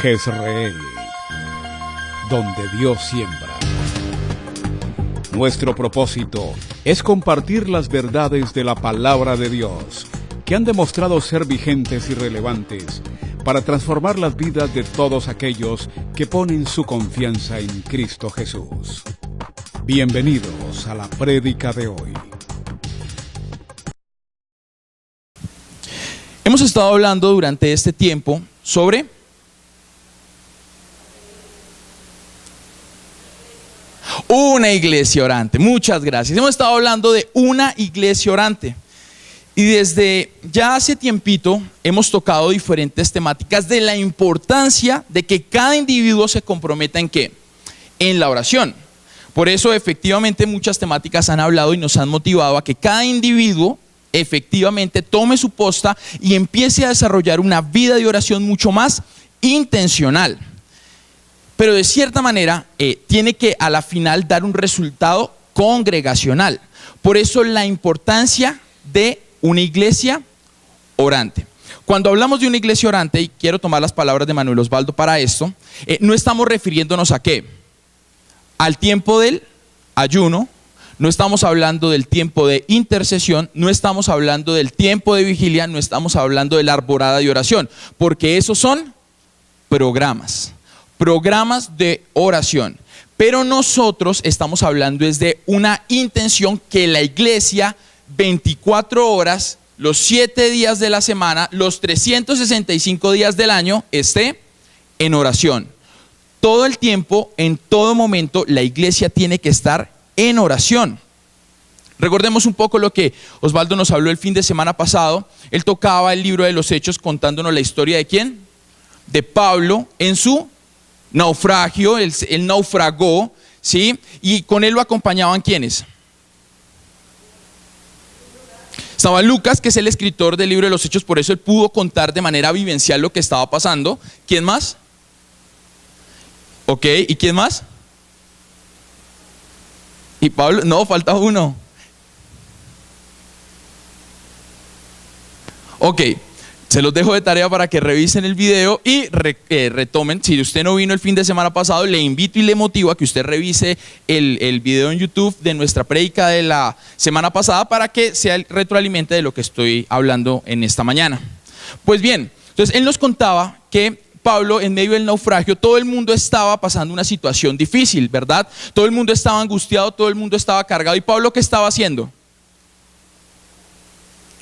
Jezreel, donde Dios siembra. Nuestro propósito es compartir las verdades de la palabra de Dios, que han demostrado ser vigentes y relevantes para transformar las vidas de todos aquellos que ponen su confianza en Cristo Jesús. Bienvenidos a la prédica de hoy. Hemos estado hablando durante este tiempo sobre una iglesia orante. Muchas gracias. Hemos estado hablando de una iglesia orante. Y desde ya hace tiempito hemos tocado diferentes temáticas de la importancia de que cada individuo se comprometa ¿en qué? En la oración. Por eso efectivamente muchas temáticas han hablado y nos han motivado a que cada individuo efectivamente tome su posta y empiece a desarrollar una vida de oración mucho más intencional. Pero de cierta manera tiene que a la final dar un resultado congregacional. Por eso la importancia de una iglesia orante. Cuando hablamos de una iglesia orante, y quiero tomar las palabras de Manuel Osvaldo para esto, no estamos refiriéndonos a ¿qué? Al tiempo del ayuno, no estamos hablando del tiempo de intercesión, no estamos hablando del tiempo de vigilia, no estamos hablando de la arborada de oración, porque esos son programas de oración. Pero nosotros estamos hablando desde una intención que la iglesia 24 horas, los 7 días de la semana, los 365 días del año esté en oración. Todo el tiempo, en todo momento, la iglesia tiene que estar en oración. Recordemos un poco lo que Osvaldo nos habló el fin de semana pasado. Él tocaba el libro de los Hechos contándonos la historia de ¿quién? De Pablo en su naufragio. Él naufragó, ¿sí? Y con él lo acompañaban ¿quiénes? Estaba Lucas, que es el escritor del libro de los Hechos, por eso él pudo contar de manera vivencial lo que estaba pasando. ¿Quién más? Ok, ¿y quién más? Y Pablo, no, falta uno. Ok, se los dejo de tarea para que revisen el video y retomen. Si usted no vino el fin de semana pasado, le invito y le motivo a que usted revise el video en YouTube de nuestra prédica de la semana pasada para que sea el retroalimente de lo que estoy hablando en esta mañana. Pues bien, entonces él nos contaba que Pablo, en medio del naufragio, todo el mundo estaba pasando una situación difícil, ¿verdad? Todo el mundo estaba angustiado, todo el mundo estaba cargado. ¿Y Pablo qué estaba haciendo?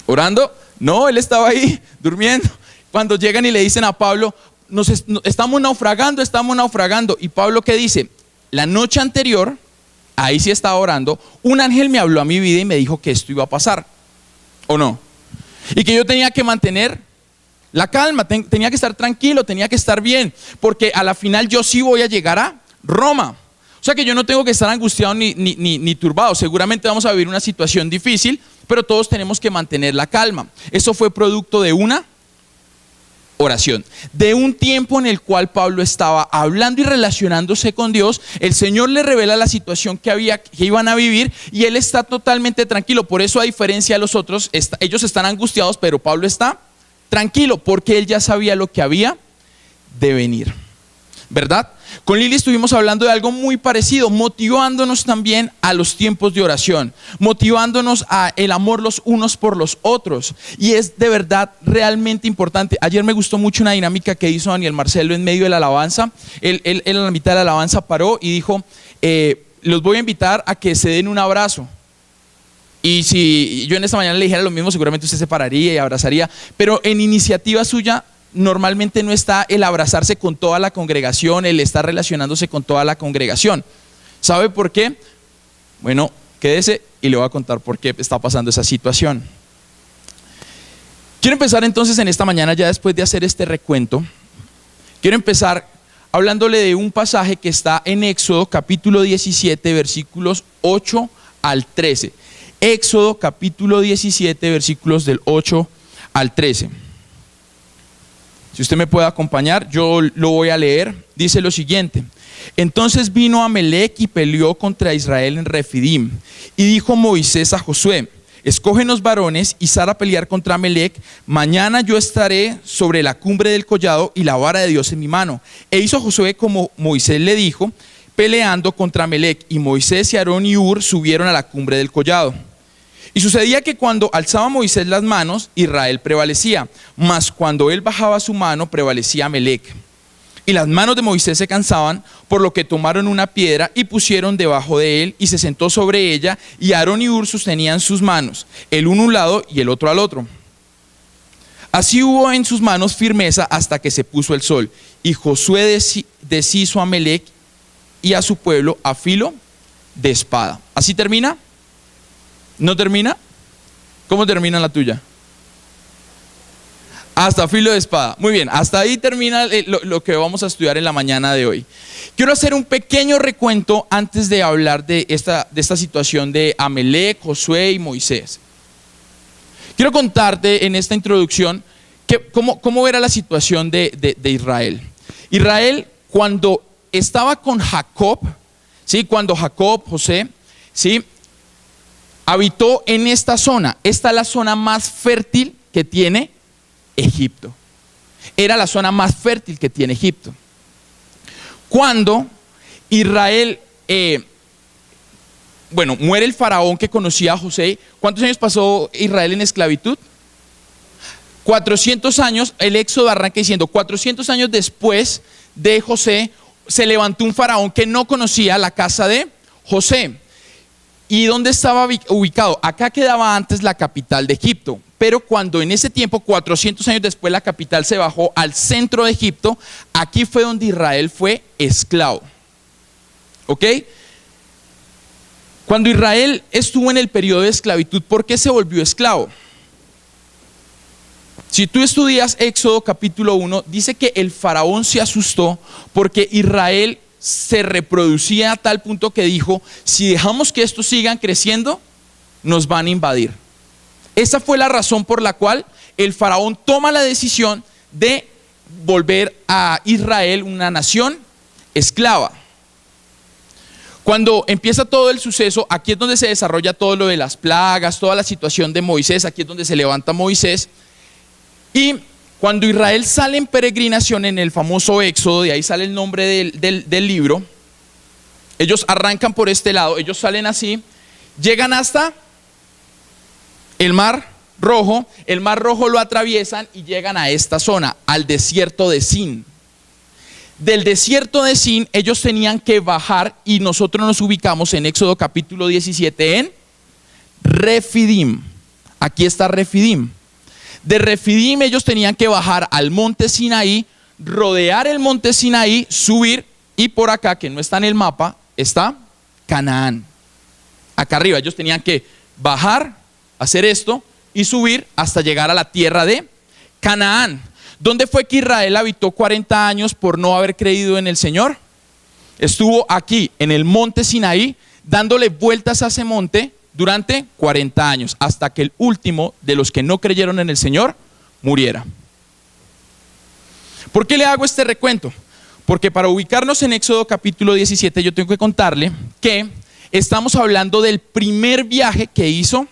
¿Orando? No, él estaba ahí durmiendo. Cuando llegan y le dicen a Pablo, estamos naufragando. ¿Y Pablo qué dice? La noche anterior, ahí sí estaba orando, un ángel me habló a mi vida y me dijo que esto iba a pasar, ¿o no? Y que yo tenía que mantener la calma, tenía que estar tranquilo, tenía que estar bien, porque a la final yo sí voy a llegar a Roma. O sea que yo no tengo que estar angustiado ni turbado. Seguramente vamos a vivir una situación difícil, pero todos tenemos que mantener la calma. Eso fue producto de una oración, de un tiempo en el cual Pablo estaba hablando y relacionándose con Dios. El Señor le revela la situación que iban a vivir y él está totalmente tranquilo. Por eso, a diferencia de los otros, ellos están angustiados, pero Pablo está tranquilo, porque él ya sabía lo que había de venir, ¿verdad? Con Lili estuvimos hablando de algo muy parecido, motivándonos también a los tiempos de oración, motivándonos a el amor los unos por los otros. Y es de verdad realmente importante. Ayer me gustó mucho una dinámica que hizo Daniel Marcelo en medio de la alabanza. Él en la mitad de la alabanza paró y dijo, los voy a invitar a que se den un abrazo. Y si yo en esta mañana le dijera lo mismo, seguramente usted se pararía y abrazaría. Pero en iniciativa suya, normalmente no está el abrazarse con toda la congregación, el estar relacionándose con toda la congregación. ¿Sabe por qué? Bueno, quédese y le voy a contar por qué está pasando esa situación. Quiero empezar entonces en esta mañana, ya después de hacer este recuento, quiero empezar hablándole de un pasaje que está en Éxodo capítulo 17, versículos 8 al 13. Éxodo capítulo 17, versículos del 8 al 13. Si usted me puede acompañar, yo lo voy a leer. Dice lo siguiente: entonces vino Amalec y peleó contra Israel en Refidim. Y dijo Moisés a Josué: escógenos varones y sal a pelear contra Amalec. Mañana yo estaré sobre la cumbre del collado y la vara de Dios en mi mano. E hizo Josué como Moisés le dijo, peleando contra Amalec. Y Moisés y Aarón y Hur subieron a la cumbre del collado. Y sucedía que cuando alzaba Moisés las manos, Israel prevalecía, mas cuando él bajaba su mano, prevalecía Amalec. Y las manos de Moisés se cansaban, por lo que tomaron una piedra y pusieron debajo de él, y se sentó sobre ella, y Aarón y Hur sostenían sus manos, el uno a un lado y el otro al otro. Así hubo en sus manos firmeza hasta que se puso el sol. Y Josué deshizo a Amalec y a su pueblo a filo de espada. ¿Así termina? ¿No termina? ¿Cómo termina la tuya? Hasta filo de espada. Muy bien, hasta ahí termina lo que vamos a estudiar en la mañana de hoy. Quiero hacer un pequeño recuento antes de hablar de esta situación de Amalec, Josué y Moisés. Quiero contarte en esta introducción cómo era la situación de Israel. Israel, cuando estaba con Jacob, ¿sí? Cuando Jacob, José, ¿sí? Habitó en esta zona. Esta es la zona más fértil que tiene Egipto. Era la zona más fértil que tiene Egipto. Cuando Israel, muere el faraón que conocía a José. ¿Cuántos años pasó Israel en esclavitud? 400 años. El éxodo arranca diciendo 400 años después de José se levantó un faraón que no conocía la casa de José. ¿Y dónde estaba ubicado? Acá quedaba antes la capital de Egipto, pero cuando en ese tiempo, 400 años después, la capital se bajó al centro de Egipto, aquí fue donde Israel fue esclavo. ¿Ok? Cuando Israel estuvo en el periodo de esclavitud, ¿por qué se volvió esclavo? Si tú estudias Éxodo capítulo 1, dice que el faraón se asustó porque Israel se reproducía a tal punto que dijo, si dejamos que estos sigan creciendo, nos van a invadir. Esa fue la razón por la cual el faraón toma la decisión de volver a Israel una nación esclava. Cuando empieza todo el suceso, aquí es donde se desarrolla todo lo de las plagas, toda la situación de Moisés, aquí es donde se levanta Moisés. Y cuando Israel sale en peregrinación en el famoso Éxodo, de ahí sale el nombre del libro, ellos arrancan por este lado, ellos salen así, llegan hasta el Mar Rojo lo atraviesan y llegan a esta zona, al desierto de Sin. Del desierto de Sin ellos tenían que bajar y nosotros nos ubicamos en Éxodo capítulo 17 en Refidim. Aquí está Refidim. De Refidim ellos tenían que bajar al monte Sinaí, rodear el monte Sinaí, subir, y por acá, que no está en el mapa, está Canaán. Acá arriba ellos tenían que bajar, hacer esto y subir hasta llegar a la tierra de Canaán. ¿Dónde fue que Israel habitó 40 años por no haber creído en el Señor? Estuvo aquí en el monte Sinaí dándole vueltas a ese monte durante 40 años, hasta que el último de los que no creyeron en el Señor muriera. ¿Por qué le hago este recuento? Porque para ubicarnos en Éxodo capítulo 17 yo tengo que contarle que estamos hablando del primer viaje que hizo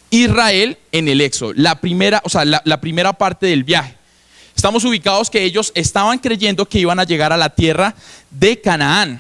Israel en el Éxodo, la primera parte del viaje. Estamos ubicados que ellos estaban creyendo que iban a llegar a la tierra de Canaán.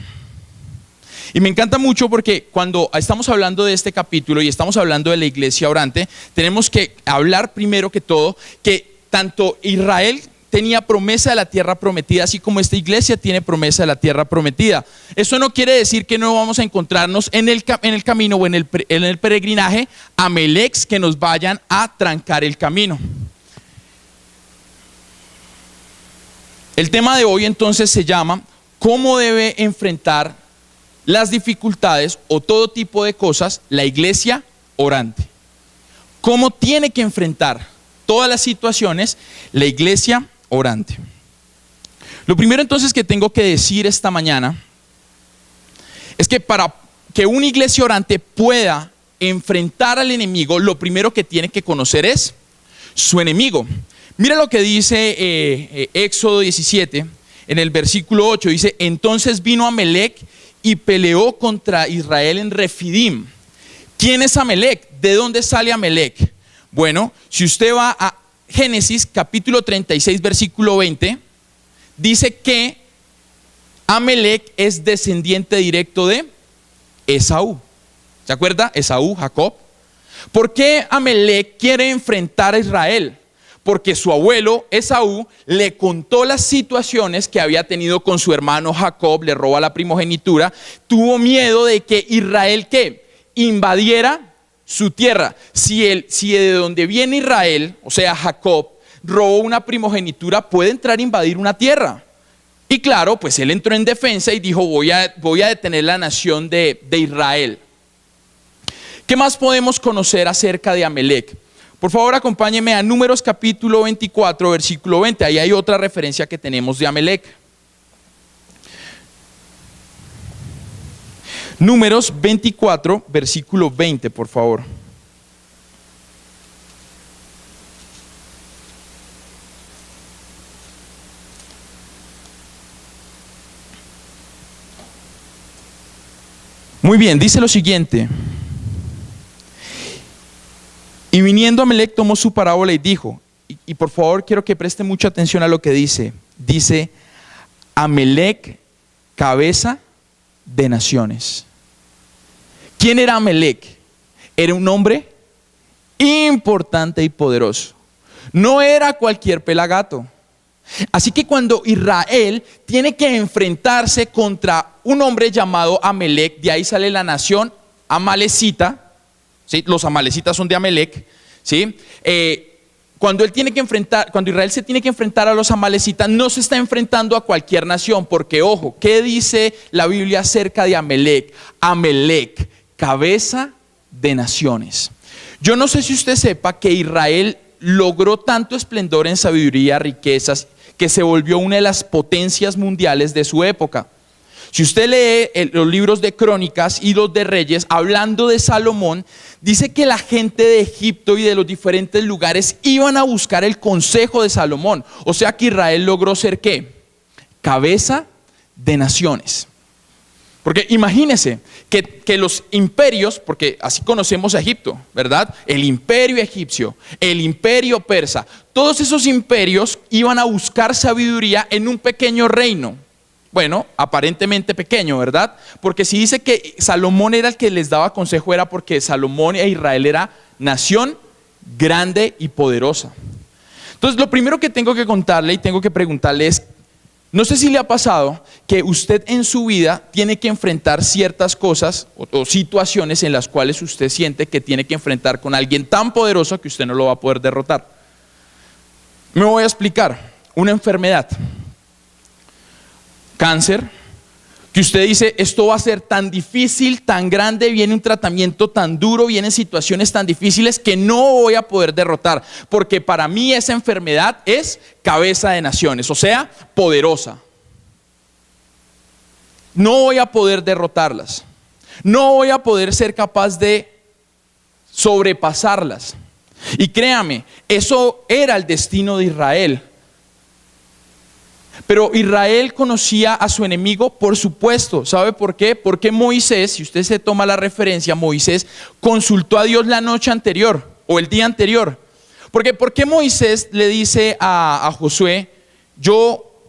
Y me encanta mucho porque cuando estamos hablando de este capítulo y estamos hablando de la iglesia orante, tenemos que hablar primero que todo que tanto Israel tenía promesa de la tierra prometida, así como esta iglesia tiene promesa de la tierra prometida. Eso no quiere decir que no vamos a encontrarnos en el camino o en el peregrinaje Amalecs que nos vayan a trancar el camino. El tema de hoy entonces se llama ¿cómo debe enfrentar las dificultades o todo tipo de cosas la iglesia orante? ¿Cómo tiene que enfrentar todas las situaciones la iglesia orante? Lo primero entonces que tengo que decir esta mañana es que para que una iglesia orante pueda enfrentar al enemigo, lo primero que tiene que conocer es su enemigo. Mira lo que dice Éxodo 17 en el versículo 8, dice: entonces vino Amalec y peleó contra Israel en Refidim. ¿Quién es Amalec? ¿de dónde sale Amelec? Bueno, si usted va a Génesis capítulo 36, versículo 20, dice que Amelec es descendiente directo de Esaú. ¿Se acuerda? Esaú, Jacob. ¿Por qué Amelec quiere enfrentar a Israel? Porque su abuelo Esaú le contó las situaciones que había tenido con su hermano Jacob, le roba la primogenitura, tuvo miedo de que Israel ¿qué? Invadiera su tierra. Si de donde viene Israel, o sea Jacob, robó una primogenitura, puede entrar a invadir una tierra. Y claro, pues él entró en defensa y dijo, voy a detener la nación de Israel. ¿Qué más podemos conocer acerca de Amelec? Por favor, acompáñenme a Números capítulo 24, versículo 20. Ahí hay otra referencia que tenemos de Amelec. Números 24, versículo 20, por favor. Muy bien, dice lo siguiente. Y viniendo Amelec tomó su parábola y dijo, y por favor quiero que preste mucha atención a lo que dice. Dice, Amelec, cabeza de naciones. ¿Quién era Amelec? Era un hombre importante y poderoso. No era cualquier pelagato. Así que cuando Israel tiene que enfrentarse contra un hombre llamado Amelec, de ahí sale la nación amalecita, ¿sí? Los amalecitas son de Amelec, ¿sí? Cuando Israel se tiene que enfrentar a los amalecitas, no se está enfrentando a cualquier nación, porque ojo, ¿qué dice la Biblia acerca de Amelec? Amelec, cabeza de naciones. Yo no sé si usted sepa que Israel logró tanto esplendor en sabiduría, riquezas, que se volvió una de las potencias mundiales de su época. Si usted lee los libros de Crónicas y los de Reyes, hablando de Salomón, dice que la gente de Egipto y de los diferentes lugares iban a buscar el consejo de Salomón. O sea que Israel logró ser ¿qué? Cabeza de naciones. Porque imagínense que los imperios, porque así conocemos a Egipto, ¿verdad? El imperio egipcio, el imperio persa, todos esos imperios iban a buscar sabiduría en un pequeño reino. Bueno, aparentemente pequeño, ¿verdad? Porque si dice que Salomón era el que les daba consejo, era porque Salomón e Israel era nación grande y poderosa. Entonces, lo primero que tengo que contarle y tengo que preguntarle es, no sé si le ha pasado que usted en su vida tiene que enfrentar ciertas cosas o situaciones en las cuales usted siente que tiene que enfrentar con alguien tan poderoso que usted no lo va a poder derrotar. Me voy a explicar. Una enfermedad. Cáncer, que usted dice, esto va a ser tan difícil, tan grande, viene un tratamiento tan duro, vienen situaciones tan difíciles que no voy a poder derrotar, porque para mí esa enfermedad es cabeza de naciones, o sea, poderosa. No voy a poder derrotarlas, no voy a poder ser capaz de sobrepasarlas. Y créame, eso era el destino de Israel. Pero Israel conocía a su enemigo, por supuesto. ¿Sabe por qué? Porque Moisés, si usted se toma la referencia, Moisés consultó a Dios la noche anterior o el día anterior. Porque ¿por qué Moisés le dice a Josué,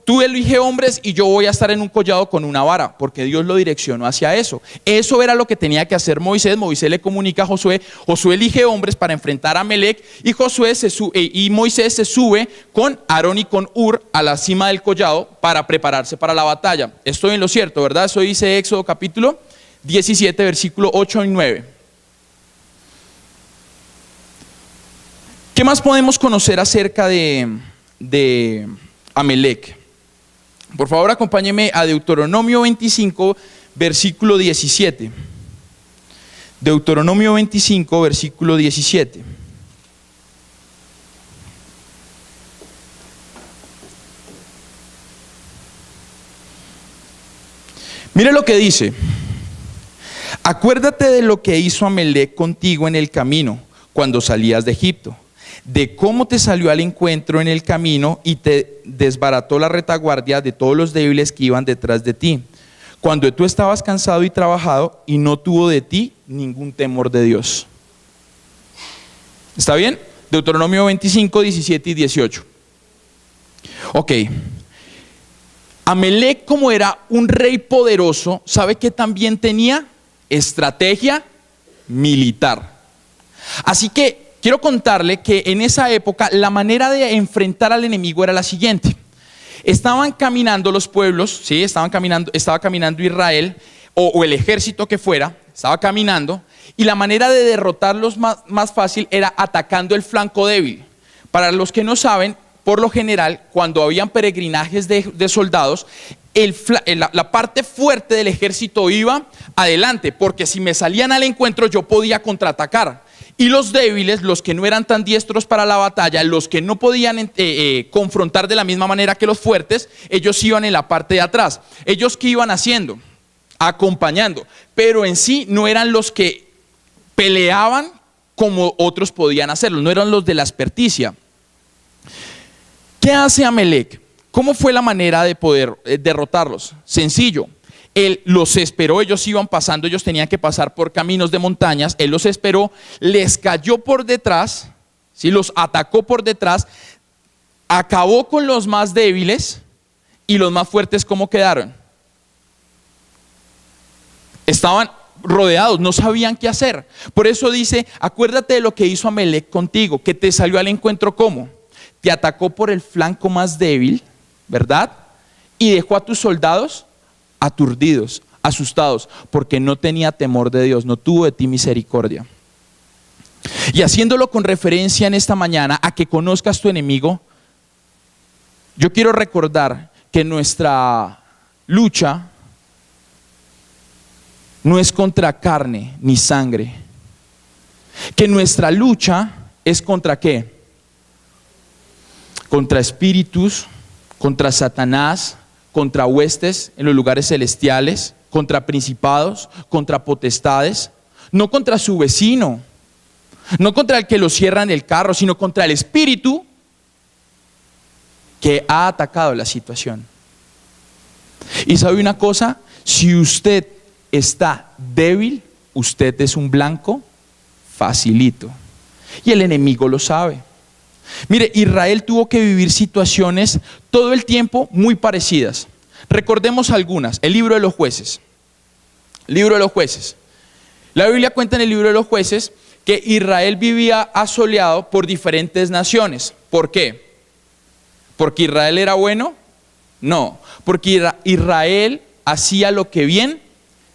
tú elige hombres y yo voy a estar en un collado con una vara? Porque Dios lo direccionó hacia eso. Eso era lo que tenía que hacer Moisés. Moisés le comunica a Josué. Josué elige hombres para enfrentar a Amelec y Moisés se sube con Aarón y con Hur a la cima del collado para prepararse para la batalla. Estoy en lo cierto, ¿verdad? Eso dice Éxodo capítulo 17, versículo 8 y 9. ¿Qué más podemos conocer acerca de Amelec? Por favor, acompáñeme a Deuteronomio 25, versículo 17. Deuteronomio 25, versículo 17. Mire lo que dice. Acuérdate de lo que hizo Amelec contigo en el camino cuando salías de Egipto, de cómo te salió al encuentro en el camino y te desbarató la retaguardia de todos los débiles que iban detrás de ti, cuando tú estabas cansado y trabajado y no tuvo de ti ningún temor de Dios. ¿Está bien? Deuteronomio 25, 17 y 18. Ok. Amalek, como era un rey poderoso, ¿sabe que también tenía? Estrategia militar. Así que quiero contarle que en esa época la manera de enfrentar al enemigo era la siguiente. Estaban caminando los pueblos, ¿sí? Estaba caminando Israel o el ejército que fuera, estaba caminando, y la manera de derrotarlos más fácil era atacando el flanco débil. Para los que no saben, por lo general, cuando habían peregrinajes de soldados, la parte fuerte del ejército iba adelante, porque si me salían al encuentro yo podía contraatacar. Y los débiles, los que no eran tan diestros para la batalla, los que no podían confrontar de la misma manera que los fuertes, ellos iban en la parte de atrás. ¿Ellos qué iban haciendo? Acompañando. Pero en sí no eran los que peleaban como otros podían hacerlo, no eran los de la experticia. ¿Qué hace Amalek? ¿Cómo fue la manera de poder derrotarlos? Sencillo. Él los esperó, ellos iban pasando, ellos tenían que pasar por caminos de montañas, él los esperó, les cayó por detrás, ¿sí? Los atacó por detrás, acabó con los más débiles y los más fuertes, ¿cómo quedaron? Estaban rodeados, no sabían qué hacer. Por eso dice, acuérdate de lo que hizo Amalek contigo, que te salió al encuentro ¿cómo? Te atacó por el flanco más débil, ¿verdad? Y dejó a tus soldados aturdidos, asustados, porque no tenía temor de Dios, no tuvo de ti misericordia. Y haciéndolo con referencia en esta mañana a que conozcas tu enemigo, yo quiero recordar que nuestra lucha no es contra carne ni sangre, que nuestra lucha es contra ¿qué? Contra espíritus, contra Satanás, contra huestes en los lugares celestiales, contra principados, contra potestades, no contra su vecino, no contra el que lo cierra en el carro, sino contra el espíritu que ha atacado la situación. Y sabe una cosa, si usted está débil, usted es un blanco facilito, y el enemigo lo sabe. Mire, Israel tuvo que vivir situaciones todo el tiempo muy parecidas. Recordemos algunas. El libro de los jueces. Libro de los jueces. La Biblia cuenta en el libro de los jueces que Israel vivía asoleado por diferentes naciones. ¿Por qué? ¿Porque Israel era bueno? No. Porque Israel hacía lo que bien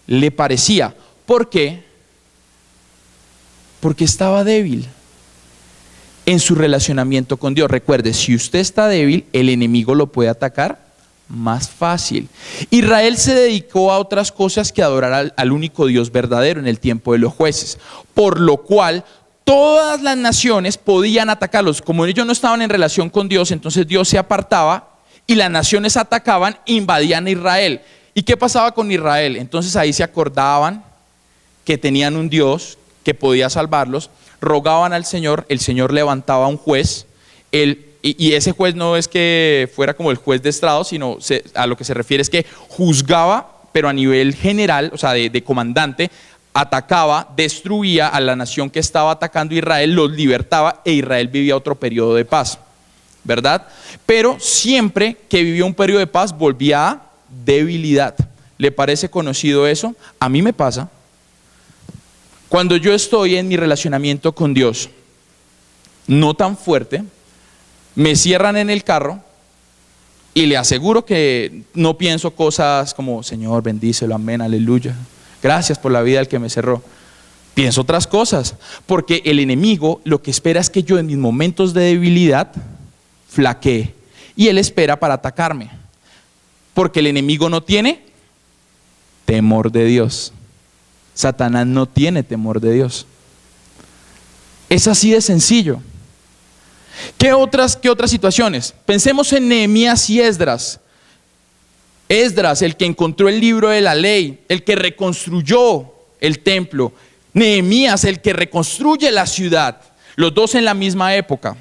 le parecía. ¿Por qué? Porque estaba débil en su relacionamiento con Dios. Recuerde, si usted está débil, el enemigo lo puede atacar más fácil. Israel se dedicó a otras cosas que adorar al único Dios verdadero en el tiempo de los jueces, por lo cual todas las naciones podían atacarlos. Como ellos no estaban en relación con Dios, entonces Dios se apartaba y las naciones atacaban, invadían a Israel. ¿Y qué pasaba con Israel? Entonces ahí se acordaban que tenían un Dios que podía salvarlos, rogaban al Señor, el Señor levantaba a un juez, y ese juez no es que fuera como el juez de estrado, sino a lo que se refiere es que juzgaba, pero a nivel general, o sea, de comandante, atacaba, destruía a la nación que estaba atacando a Israel, los libertaba e Israel vivía otro periodo de paz, ¿verdad? Pero siempre que vivía un periodo de paz volvía a debilidad. ¿Le parece conocido eso? A mí me pasa. Cuando yo estoy en mi relacionamiento con Dios, no tan fuerte, me cierran en el carro y le aseguro que no pienso cosas como, Señor, bendícelo, amén, aleluya, gracias por la vida del que me cerró. Pienso otras cosas, porque el enemigo lo que espera es que yo en mis momentos de debilidad flaquee, y él espera para atacarme, porque el enemigo no tiene temor de Dios. Satanás no tiene temor de Dios. Es así de sencillo. ¿Qué otras situaciones? Pensemos en Nehemías y Esdras. Esdras, el que encontró el libro de la ley, el que reconstruyó el templo. Nehemías, el que reconstruye la ciudad. Los dos en la misma época.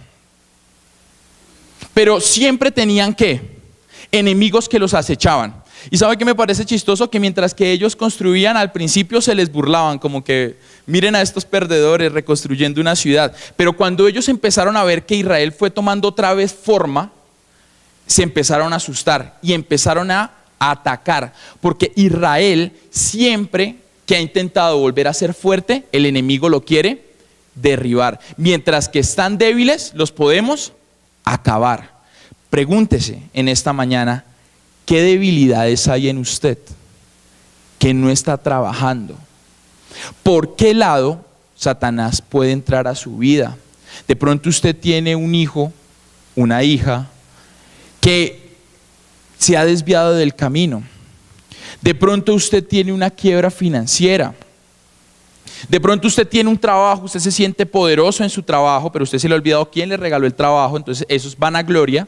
Pero siempre tenían ¿qué? Enemigos que los acechaban. Y ¿sabe qué me parece chistoso? Que mientras que ellos construían, al principio se les burlaban, como que miren a estos perdedores reconstruyendo una ciudad. Pero cuando ellos empezaron a ver que Israel fue tomando otra vez forma, se empezaron a asustar y empezaron a atacar. Porque Israel siempre que ha intentado volver a ser fuerte, el enemigo lo quiere derribar. Mientras que están débiles, los podemos acabar. Pregúntese en esta mañana, ¿qué debilidades hay en usted que no está trabajando? ¿Por qué lado Satanás puede entrar a su vida? De pronto usted tiene un hijo, una hija, que se ha desviado del camino. De pronto usted tiene una quiebra financiera. De pronto usted tiene un trabajo, usted se siente poderoso en su trabajo, pero usted se le ha olvidado quién le regaló el trabajo, entonces eso es vanagloria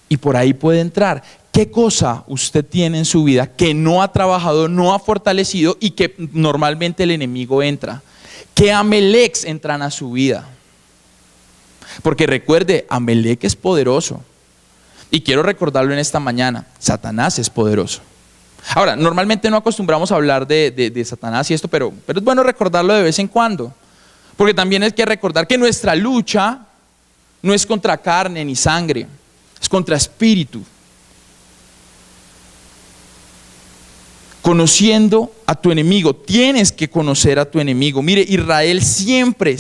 y por ahí puede entrar. ¿Qué cosa usted tiene en su vida que no ha trabajado, no ha fortalecido y que normalmente el enemigo entra? ¿Qué Amelec entran a su vida? Porque recuerde, Amelec es poderoso. Y quiero recordarlo en esta mañana, Satanás es poderoso. Ahora, normalmente no acostumbramos a hablar de Satanás y esto, pero es bueno recordarlo de vez en cuando. Porque también hay que recordar que nuestra lucha no es contra carne ni sangre, es contra espíritu. Conociendo a tu enemigo, tienes que conocer a tu enemigo. Mire, Israel siempre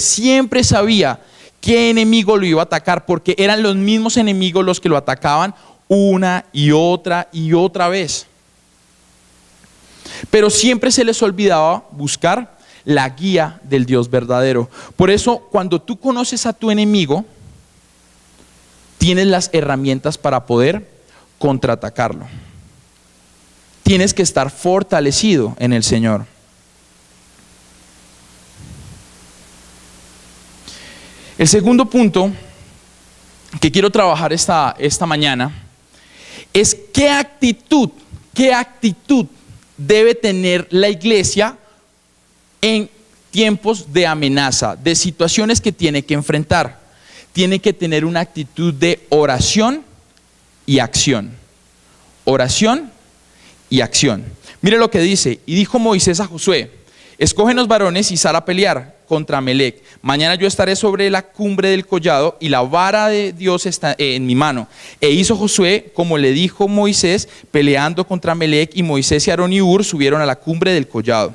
sabía qué enemigo lo iba a atacar, porque eran los mismos enemigos los que lo atacaban una y otra vez. Pero siempre se les olvidaba buscar la guía del Dios verdadero. Por eso, cuando tú conoces a tu enemigo, tienes las herramientas para poder contraatacarlo. Tienes que estar fortalecido en el Señor. El segundo punto que quiero trabajar esta mañana es qué actitud debe tener la iglesia en tiempos de amenaza, de situaciones que tiene que enfrentar. Tiene que tener una actitud de oración y acción. Oración y acción. Mire lo que dice: y dijo Moisés a Josué: escógenos varones y sal a pelear contra Amelec. Mañana yo estaré sobre la cumbre del collado y la vara de Dios está en mi mano. E hizo Josué como le dijo Moisés, peleando contra Amelec, y Moisés y Aarón y Hur subieron a la cumbre del collado.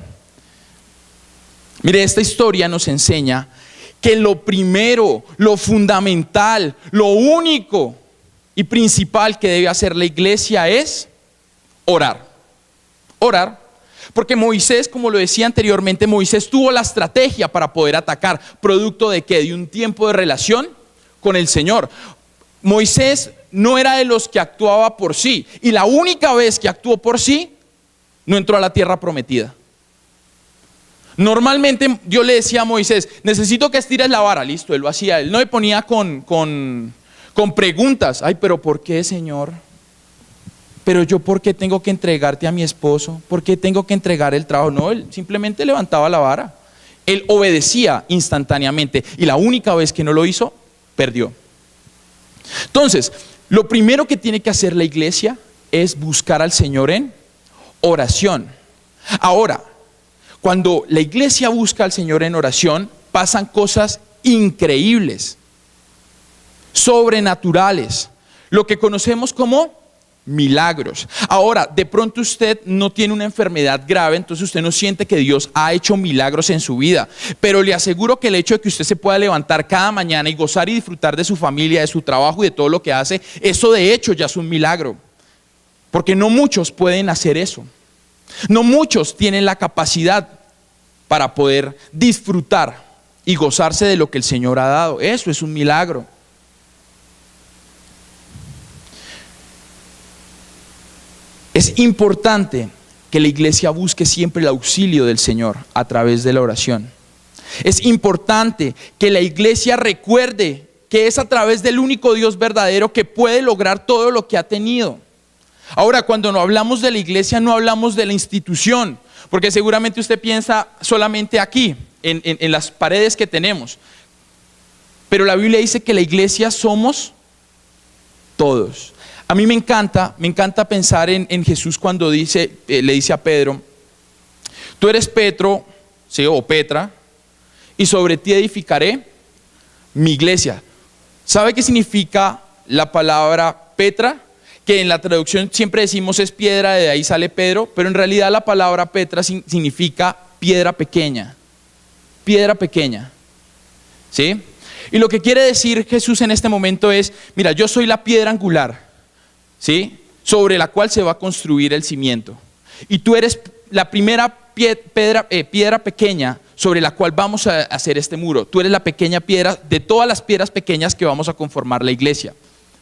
Mire, esta historia nos enseña que lo primero, lo fundamental, lo único y principal que debe hacer la iglesia es orar. Orar. Porque Moisés, como lo decía anteriormente, Moisés tuvo la estrategia para poder atacar. ¿Producto de qué? De un tiempo de relación con el Señor. Moisés no era de los que actuaba por sí. Y la única vez que actuó por sí, no entró a la tierra prometida. Normalmente Dios le decía a Moisés: necesito que estires la vara. Listo, él lo hacía. Él no le ponía con preguntas. Ay, pero ¿por qué, Señor? Pero yo, ¿por qué tengo que entregarte a mi esposo? ¿Por qué tengo que entregar el trabajo? No, él simplemente levantaba la vara. Él obedecía instantáneamente. Y la única vez que no lo hizo, perdió. Entonces, lo primero que tiene que hacer la iglesia es buscar al Señor en oración. Ahora, cuando la iglesia busca al Señor en oración, pasan cosas increíbles, sobrenaturales, lo que conocemos como milagros. Ahora, de pronto usted no tiene una enfermedad grave, entonces usted no siente que Dios ha hecho milagros en su vida, pero le aseguro que el hecho de que usted se pueda levantar cada mañana y gozar y disfrutar de su familia, de su trabajo y de todo lo que hace, eso de hecho ya es un milagro, porque no muchos pueden hacer eso. No muchos tienen la capacidad para poder disfrutar y gozarse de lo que el Señor ha dado. Eso es un milagro. Es importante que la iglesia busque siempre el auxilio del Señor a través de la oración. Es importante que la iglesia recuerde que es a través del único Dios verdadero que puede lograr todo lo que ha tenido. Ahora, cuando no hablamos de la iglesia, no hablamos de la institución, porque seguramente usted piensa solamente aquí, en las paredes que tenemos. Pero la Biblia dice que la iglesia somos todos. A mí me encanta pensar en Jesús cuando le dice a Pedro, tú eres Petro, ¿sí? O Petra, y sobre ti edificaré mi iglesia. ¿Sabe qué significa la palabra Petra? Que en la traducción siempre decimos es piedra, de ahí sale Pedro, pero en realidad la palabra Petra significa piedra pequeña. Piedra pequeña. ¿Sí? Y lo que quiere decir Jesús en este momento es, mira, yo soy la piedra angular, ¿sí? Sobre la cual se va a construir el cimiento. Y tú eres la primera piedra pequeña sobre la cual vamos a hacer este muro. Tú eres la pequeña piedra de todas las piedras pequeñas que vamos a conformar la iglesia,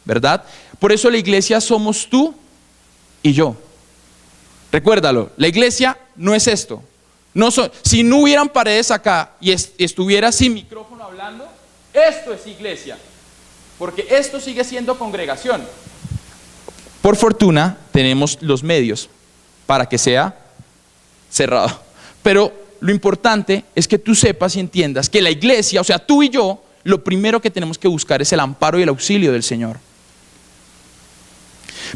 ¿verdad? Por eso la iglesia somos tú y yo. Recuérdalo, la iglesia no es esto. Si no hubieran paredes acá y estuviera sin micrófono hablando, esto es iglesia. Porque esto sigue siendo congregación. Por fortuna tenemos los medios para que sea cerrado. Pero lo importante es que tú sepas y entiendas que la iglesia, o sea, tú y yo, lo primero que tenemos que buscar es el amparo y el auxilio del Señor.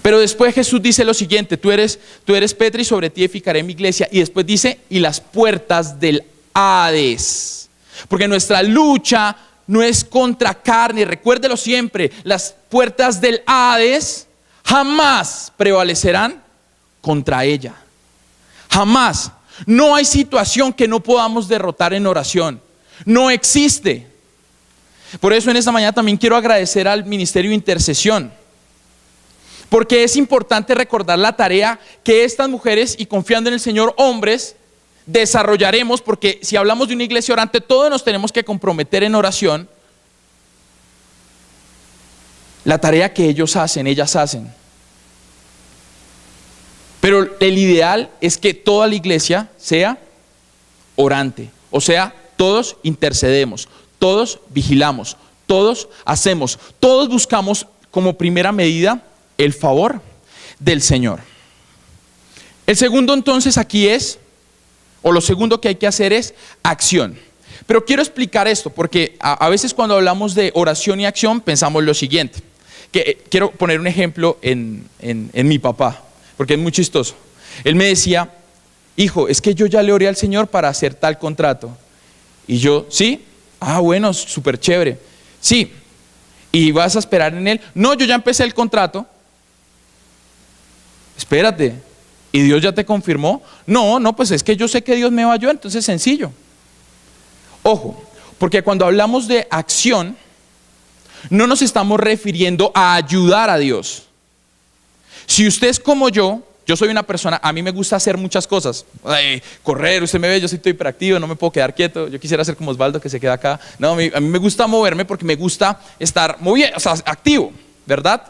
Pero después Jesús dice lo siguiente, tú eres Petra y sobre ti edificaré mi iglesia. Y después dice, y las puertas del Hades. Porque nuestra lucha no es contra carne, recuérdelo siempre, las puertas del Hades jamás prevalecerán contra ella. Jamás. No hay situación que no podamos derrotar en oración. No existe. Por eso en esta mañana también quiero agradecer al Ministerio de Intercesión. Porque es importante recordar la tarea que estas mujeres, y confiando en el Señor, hombres, desarrollaremos, porque si hablamos de una iglesia orante, todos nos tenemos que comprometer en oración. La tarea que ellas hacen. Pero el ideal es que toda la iglesia sea orante. O sea, todos intercedemos, todos vigilamos, todos hacemos, todos buscamos como primera medida el favor del Señor. El segundo entonces aquí lo segundo que hay que hacer es acción. Pero quiero explicar esto porque a veces cuando hablamos de oración y acción pensamos lo siguiente. Quiero poner un ejemplo en mi papá, porque es muy chistoso. Él me decía, hijo, es que yo ya le oré al Señor para hacer tal contrato. Y yo, ¿sí? Ah, bueno, súper chévere. Sí. ¿Y vas a esperar en él? No, yo ya empecé el contrato. Espérate, ¿y Dios ya te confirmó? No, pues es que yo sé que Dios me va a ayudar, entonces sencillo. Ojo, porque cuando hablamos de acción, no nos estamos refiriendo a ayudar a Dios. Si usted es como yo soy una persona, a mí me gusta hacer muchas cosas. Correr, usted me ve, yo soy todo hiperactivo, no me puedo quedar quieto. Yo quisiera ser como Osvaldo que se queda acá. No, a mí me gusta moverme porque me gusta estar moviendo, o sea, activo, ¿verdad?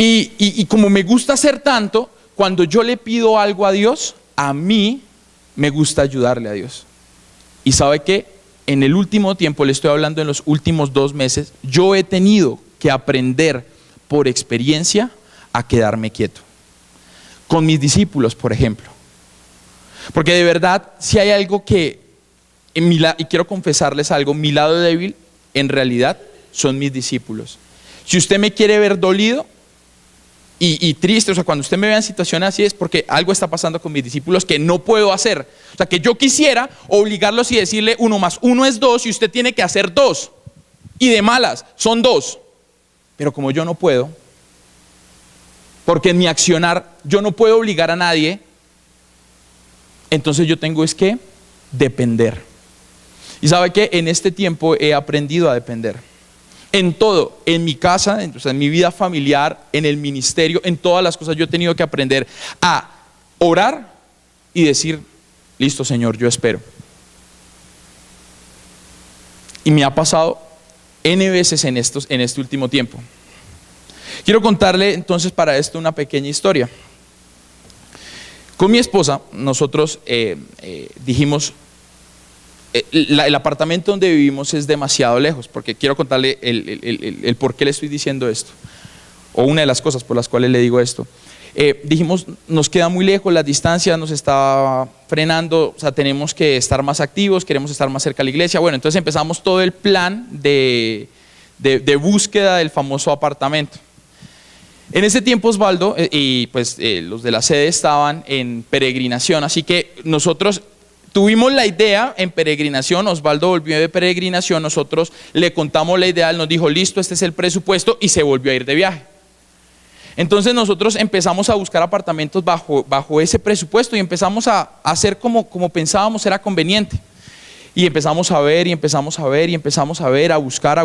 Y como me gusta hacer tanto, cuando yo le pido algo a Dios, a mí me gusta ayudarle a Dios. Y sabe que en el último tiempo, le estoy hablando en los últimos 2 meses, yo he tenido que aprender por experiencia a quedarme quieto. Con mis discípulos, por ejemplo. Porque de verdad, si hay algo que, y quiero confesarles algo, mi lado débil en realidad son mis discípulos. Si usted me quiere ver dolido y triste, o sea, cuando usted me vea en situaciones así es porque algo está pasando con mis discípulos que no puedo hacer. O sea, que yo quisiera obligarlos y decirle 1 más 1 es 2 y usted tiene que hacer 2. Y de malas, son 2. Pero como yo no puedo, porque en mi accionar yo no puedo obligar a nadie, entonces yo tengo es que depender. Y sabe que en este tiempo he aprendido a depender. En todo, en mi casa, en mi vida familiar, en el ministerio, en todas las cosas yo he tenido que aprender a orar y decir, listo Señor, yo espero. Y me ha pasado N veces en este último tiempo. Quiero contarle entonces para esto una pequeña historia. Con mi esposa, nosotros dijimos, el apartamento donde vivimos es demasiado lejos, porque quiero contarle el por qué le estoy diciendo esto, o una de las cosas por las cuales le digo esto. Dijimos, nos queda muy lejos, la distancia nos está frenando, o sea, tenemos que estar más activos, queremos estar más cerca de la iglesia. Bueno, entonces empezamos todo el plan de de búsqueda del famoso apartamento. En ese tiempo Osvaldo y pues los de la sede estaban en peregrinación, así que nosotros tuvimos la idea en peregrinación. Osvaldo volvió de peregrinación, nosotros le contamos la idea, él nos dijo listo, este es el presupuesto, y se volvió a ir de viaje. Entonces nosotros empezamos a buscar apartamentos bajo ese presupuesto y empezamos a hacer como pensábamos era conveniente. Y empezamos a ver, y empezamos a ver, y empezamos a ver, a buscar.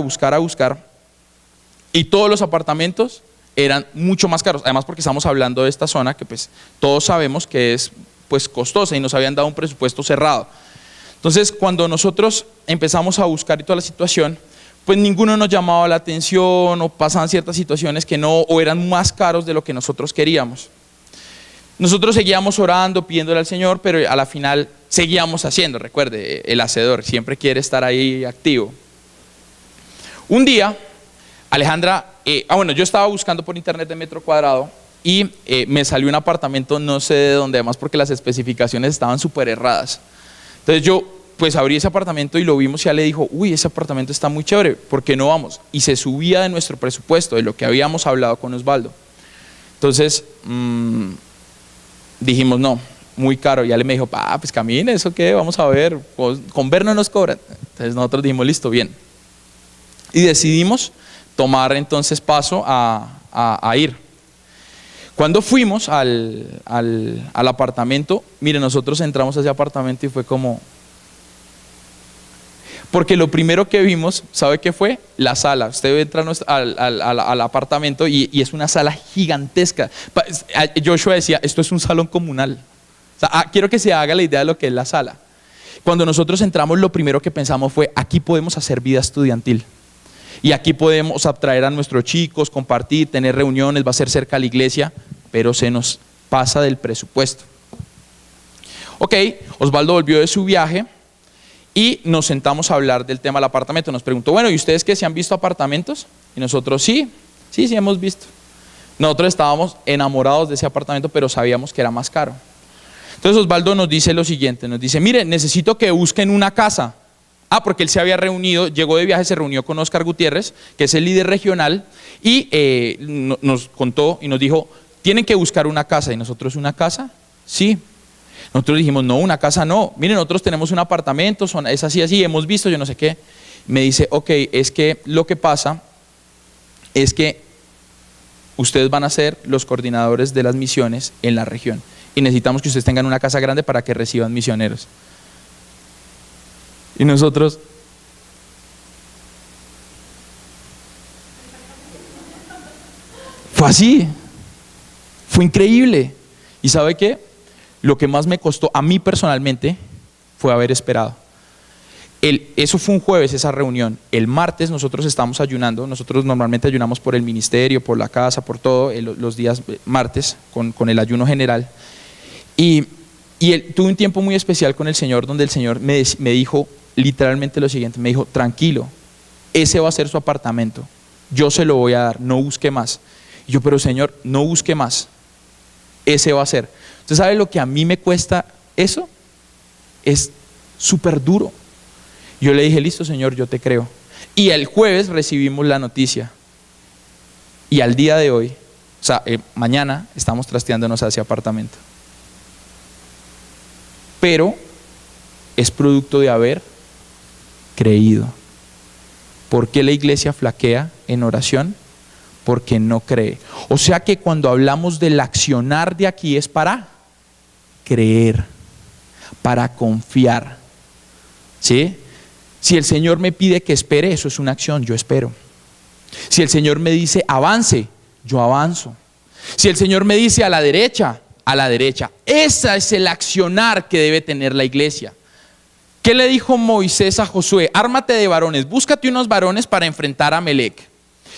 Y todos los apartamentos eran mucho más caros, además porque estamos hablando de esta zona que pues todos sabemos que es pues costosa y nos habían dado un presupuesto cerrado. Entonces cuando nosotros empezamos a buscar y toda la situación, pues ninguno nos llamaba la atención o pasaban ciertas situaciones que no, o eran más caros de lo que nosotros queríamos. Nosotros seguíamos orando, pidiéndole al Señor, pero a la final seguíamos haciendo. Recuerde, el hacedor siempre quiere estar ahí activo. Un día, Alejandra, yo estaba buscando por internet de metro cuadrado y me salió un apartamento, no sé de dónde, además porque las especificaciones estaban súper erradas. Entonces yo pues abrí ese apartamento y lo vimos y ella le dijo, uy, ese apartamento está muy chévere, ¿por qué no vamos? Y se subía de nuestro presupuesto, de lo que habíamos hablado con Osvaldo. Entonces dijimos, no, muy caro. Y ella me dijo, pues camine, ¿eso qué? Vamos a ver, con ver no nos cobran. Entonces nosotros dijimos, listo, bien. Y decidimos tomar entonces paso a ir. Cuando fuimos al apartamento, mire, nosotros entramos a ese apartamento y fue como... Porque lo primero que vimos, ¿sabe qué fue? La sala. Usted entra al apartamento y es una sala gigantesca. Joshua decía, esto es un salón comunal. O sea, quiero que se haga la idea de lo que es la sala. Cuando nosotros entramos, lo primero que pensamos fue, aquí podemos hacer vida estudiantil. Y aquí podemos atraer a nuestros chicos, compartir, tener reuniones, va a ser cerca a la iglesia, pero se nos pasa del presupuesto. Ok, Osvaldo volvió de su viaje y nos sentamos a hablar del tema del apartamento. Nos preguntó, bueno, ¿y ustedes qué, se han visto apartamentos? Y nosotros, sí hemos visto. Nosotros estábamos enamorados de ese apartamento, pero sabíamos que era más caro. Entonces Osvaldo nos dice lo siguiente, nos dice, mire, necesito que busquen una casa. Porque él se había reunido, llegó de viaje, se reunió con Oscar Gutiérrez, que es el líder regional, y nos contó y nos dijo, tienen que buscar una casa. Y nosotros, ¿una casa? Sí. Nosotros dijimos, no, una casa no. Miren, nosotros tenemos un apartamento, es así, hemos visto, yo no sé qué. Me dice, ok, es que lo que pasa es que ustedes van a ser los coordinadores de las misiones en la región. Y necesitamos que ustedes tengan una casa grande para que reciban misioneros. Y nosotros, fue así, fue increíble. ¿Y sabe qué? Lo que más me costó a mí personalmente fue haber esperado. Eso fue un jueves, esa reunión. El martes nosotros estábamos ayunando, nosotros normalmente ayunamos por el ministerio, por la casa, por todo, los días martes, con el ayuno general. Y tuve un tiempo muy especial con el Señor, donde el Señor me dijo literalmente lo siguiente, me dijo, tranquilo, ese va a ser su apartamento, yo se lo voy a dar, no busque más. Y yo, pero Señor, no busque más, ese va a ser. ¿Usted sabe lo que a mí me cuesta eso? Es súper duro. Yo le dije, listo Señor, yo te creo. Y el jueves recibimos la noticia. Y al día de hoy, mañana estamos trasteándonos a ese apartamento. Pero es producto de haber creído. ¿Por qué la iglesia flaquea en oración? Porque no cree. O sea que cuando hablamos del accionar de aquí es para creer, para confiar. ¿Sí? Si el Señor me pide que espere, eso es una acción, yo espero. Si el Señor me dice avance, yo avanzo. Si el Señor me dice a la derecha, a la derecha. Ese es el accionar que debe tener la iglesia. ¿Qué le dijo Moisés a Josué? Ármate de varones, búscate unos varones para enfrentar a Amalec.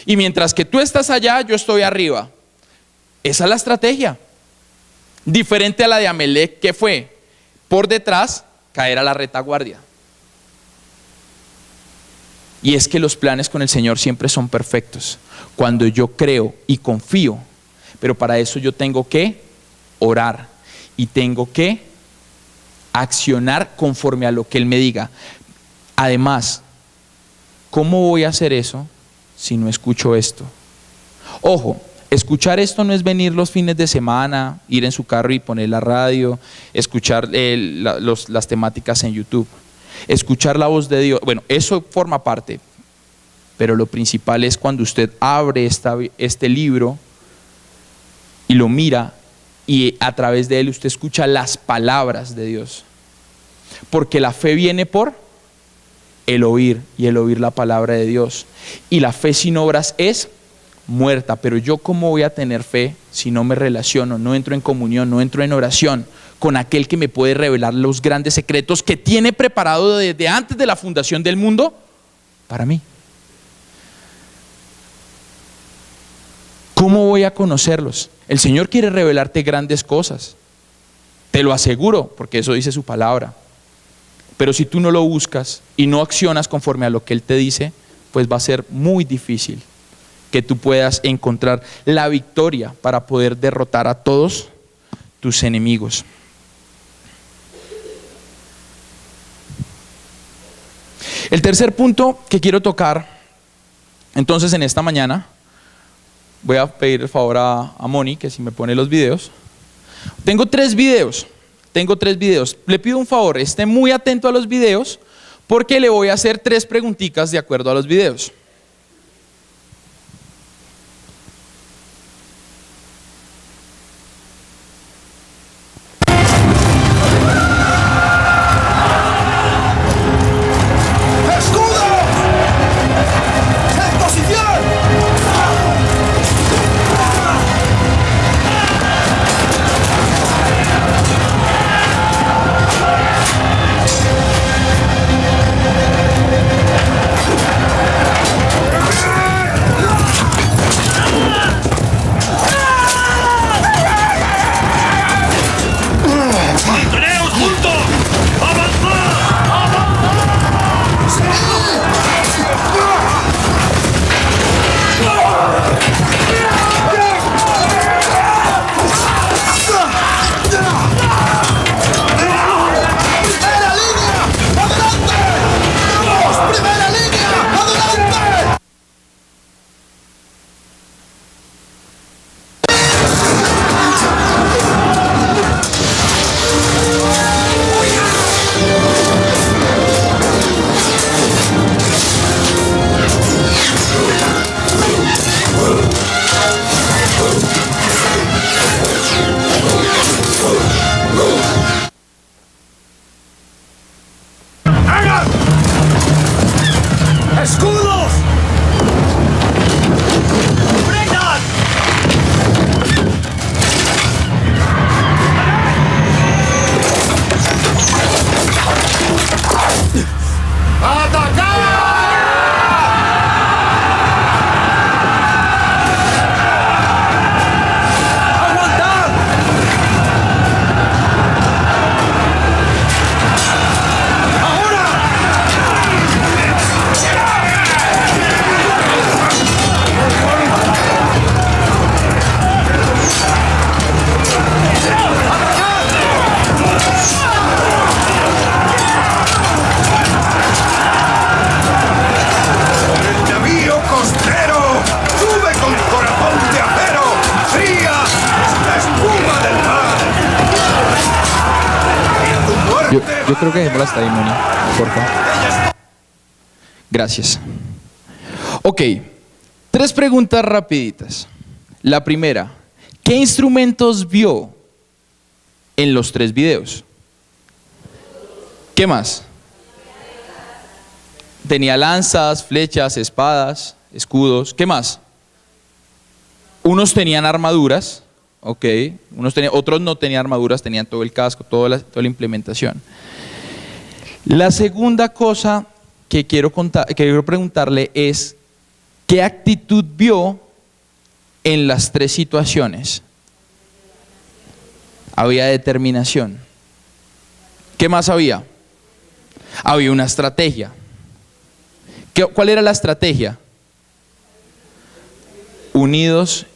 Y mientras que tú estás allá, yo estoy arriba. Esa es la estrategia. Diferente a la de Amalec, que fue por detrás caer a la retaguardia. Y es que los planes con el Señor siempre son perfectos. Cuando yo creo y confío, pero para eso yo tengo que orar y tengo que accionar conforme a lo que Él me diga. Además, ¿cómo voy a hacer eso si no escucho esto? Ojo, escuchar esto no es venir los fines de semana, ir en su carro y poner la radio, escuchar las temáticas en YouTube. Escuchar la voz de Dios, bueno, eso forma parte, pero lo principal es cuando usted abre este libro y lo mira y a través de él usted escucha las palabras de Dios. Porque la fe viene por el oír y el oír la palabra de Dios. Y la fe sin obras es muerta, pero yo ¿cómo voy a tener fe si no me relaciono, no entro en comunión, no entro en oración con aquel que me puede revelar los grandes secretos que tiene preparado desde antes de la fundación del mundo para mí? ¿Cómo voy a conocerlos? El Señor quiere revelarte grandes cosas, te lo aseguro, porque eso dice su palabra. Pero si tú no lo buscas y no accionas conforme a lo que Él te dice, pues va a ser muy difícil que tú puedas encontrar la victoria para poder derrotar a todos tus enemigos. El tercer punto que quiero tocar, entonces en esta mañana, voy a pedir el favor a Moni que si me pone los videos. Tengo tres videos. Le pido un favor, esté muy atento a los videos porque le voy a hacer 3 preguntitas de acuerdo a los videos. Yo creo que dejémosla hasta ahí, Moni, por favor. Gracias. Ok, 3 preguntas rapiditas. La primera, ¿qué instrumentos vio en los 3 videos? ¿Qué más? Tenía lanzas, flechas, espadas, escudos. ¿Qué más? Unos tenían armaduras, ok. Otros no tenían armaduras, tenían todo el casco, toda la implementación. La segunda cosa que quiero preguntarle es, ¿qué actitud vio en las 3 situaciones? Había determinación. ¿Qué más había? Había una estrategia. ¿Cuál era la estrategia? Unidos.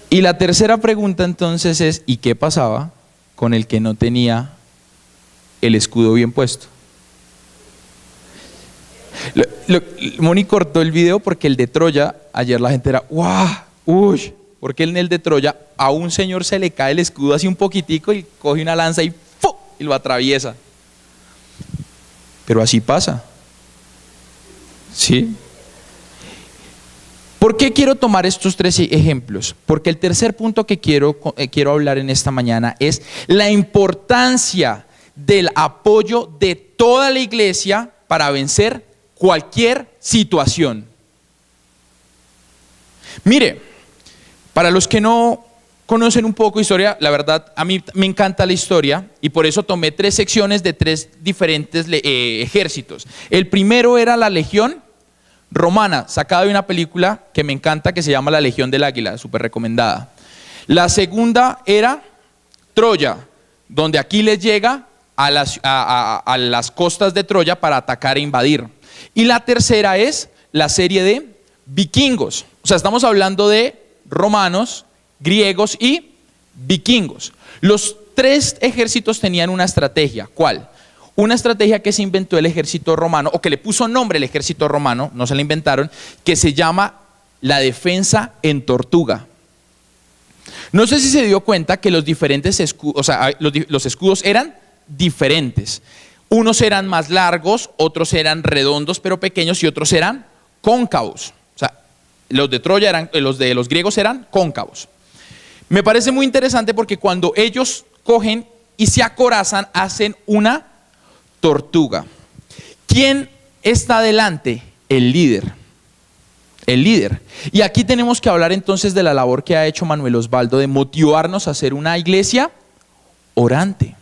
Y la tercera pregunta entonces es, ¿y qué pasaba con el que no tenía el escudo bien puesto? Moni cortó el video porque el de Troya, ayer la gente era, ¡guau! ¡Uy! Porque en el de Troya a un señor se le cae el escudo así un poquitico y coge una lanza y ¡fu! Y lo atraviesa. Pero así pasa. ¿Sí? ¿Por qué quiero tomar estos 3 ejemplos? Porque el tercer punto que quiero hablar en esta mañana es la importancia del apoyo de toda la iglesia para vencer cualquier situación. Mire, para los que no conocen un poco historia, la verdad a mí me encanta la historia y por eso tomé 3 secciones de 3 diferentes ejércitos. El primero era la Legión Romana, sacada de una película que me encanta que se llama La Legión del Águila, súper recomendada. La segunda era Troya, donde Aquiles llega a las costas de Troya para atacar e invadir. Y la tercera es la serie de vikingos. O sea, estamos hablando de romanos, griegos y vikingos. Los 3 ejércitos tenían una estrategia. ¿Cuál? Una estrategia que se inventó el ejército romano, o que le puso nombre el ejército romano, no se la inventaron, que se llama la defensa en tortuga. No sé si se dio cuenta que los diferentes escudos, o sea, los escudos eran diferentes. Unos eran más largos, otros eran redondos pero pequeños y otros eran cóncavos. O sea, los de Troya eran, los de los griegos eran cóncavos. Me parece muy interesante porque cuando ellos cogen y se acorazan, hacen una tortuga. ¿Quién está delante? El líder. El líder. Y aquí tenemos que hablar entonces de la labor que ha hecho Manuel Osvaldo de motivarnos a ser una iglesia orante.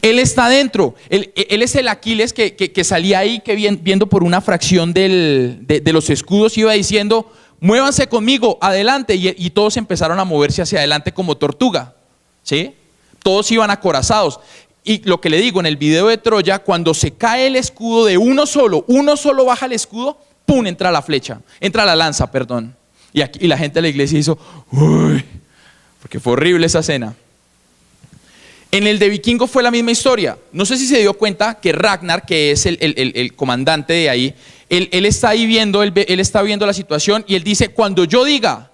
Él está dentro, él es el Aquiles que salía ahí, que viendo por una fracción de los escudos, iba diciendo, muévanse conmigo, adelante, y todos empezaron a moverse hacia adelante como tortuga, ¿sí? Todos iban acorazados. Y lo que le digo, en el video de Troya, cuando se cae el escudo de uno solo baja el escudo, ¡pum!, entra la flecha, entra la lanza, perdón. Y la gente de la iglesia hizo, ¡uy!, porque fue horrible esa escena. En el de Vikingo fue la misma historia. No sé si se dio cuenta que Ragnar, que es el comandante de ahí, él está ahí viendo, él está viendo la situación y él dice, cuando yo diga,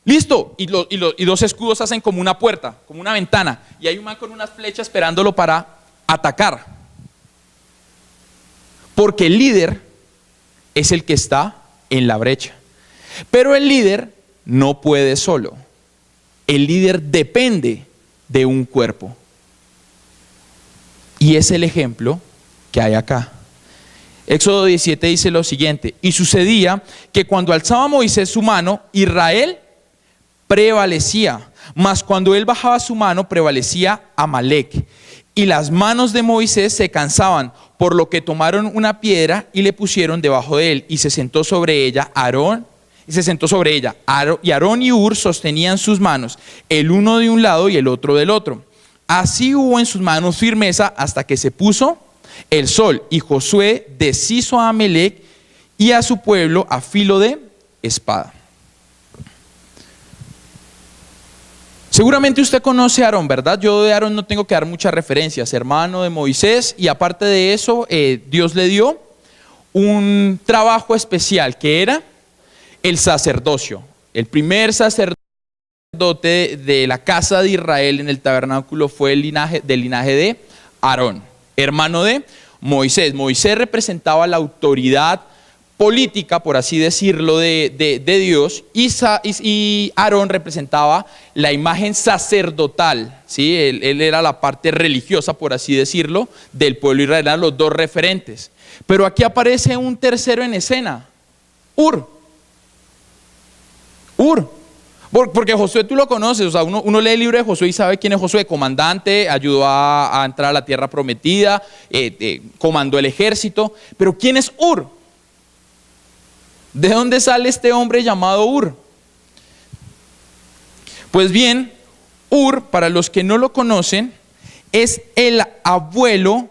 listo, y 2 escudos hacen como una puerta, como una ventana, y hay un man con unas flechas esperándolo para atacar. Porque el líder es el que está en la brecha. Pero el líder no puede solo. El líder depende de un cuerpo. Y es el ejemplo que hay acá. Éxodo 17 dice lo siguiente: y sucedía que cuando alzaba Moisés su mano, Israel prevalecía, mas cuando él bajaba su mano, prevalecía Amalec. Y las manos de Moisés se cansaban, por lo que tomaron una piedra y le pusieron debajo de él, y se sentó sobre ella Aarón. Y Aarón y Hur sostenían sus manos, el uno de un lado y el otro del otro. Así hubo en sus manos firmeza hasta que se puso el sol, y Josué deshizo a Amalec y a su pueblo a filo de espada. Seguramente usted conoce a Aarón, ¿verdad? Yo de Aarón no tengo que dar muchas referencias, hermano de Moisés, y aparte de eso, Dios le dio un trabajo especial que era el sacerdocio. El primer sacerdote de la casa de Israel en el tabernáculo fue del linaje de Aarón, hermano de Moisés. Moisés representaba la autoridad política, por así decirlo, de Dios, y Aarón representaba la imagen sacerdotal, ¿sí? Él era la parte religiosa, por así decirlo, del pueblo israelí, eran los 2 referentes. Pero aquí aparece un tercero en escena, Hur. Porque Josué tú lo conoces, o sea, uno lee el libro de Josué y sabe quién es Josué, comandante, ayudó a entrar a la tierra prometida, comandó el ejército, pero ¿quién es Hur? ¿De dónde sale este hombre llamado Hur? Pues bien, Hur, para los que no lo conocen, es el abuelo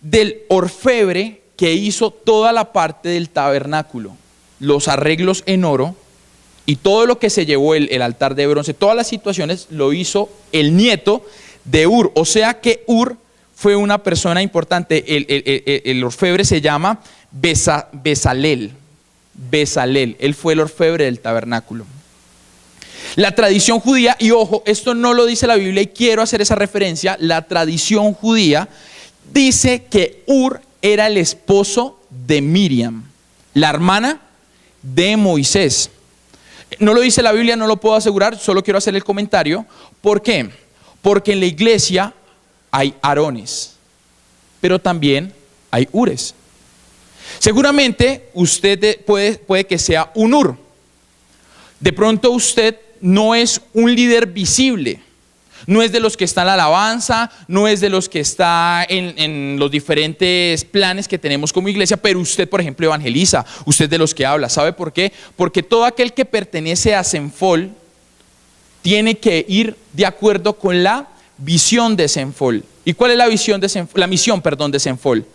del orfebre que hizo toda la parte del tabernáculo, los arreglos en oro y todo lo que se llevó el altar de bronce, todas las situaciones lo hizo el nieto de Hur. O sea que Hur fue una persona importante. El orfebre se llama Bezalel. Bezalel, él fue el orfebre del tabernáculo. La tradición judía, y ojo, esto no lo dice la Biblia y quiero hacer esa referencia, la tradición judía dice que Ur era el esposo de Miriam, la hermana de Moisés. No lo dice la Biblia, no lo puedo asegurar, solo quiero hacer el comentario. ¿Por qué? Porque en la iglesia hay Aarones, pero también hay Ures. Seguramente usted puede que sea un Ur. De pronto usted no es un líder visible, no es de los que está en la alabanza, no es de los que está en los diferentes planes que tenemos como iglesia, pero usted, por ejemplo, evangeliza, usted de los que habla. ¿Sabe por qué? Porque todo aquel que pertenece a Senfol tiene que ir de acuerdo con la visión de Senfol. ¿Y cuál es la visión de Senfol? La misión, perdón, de Senfol.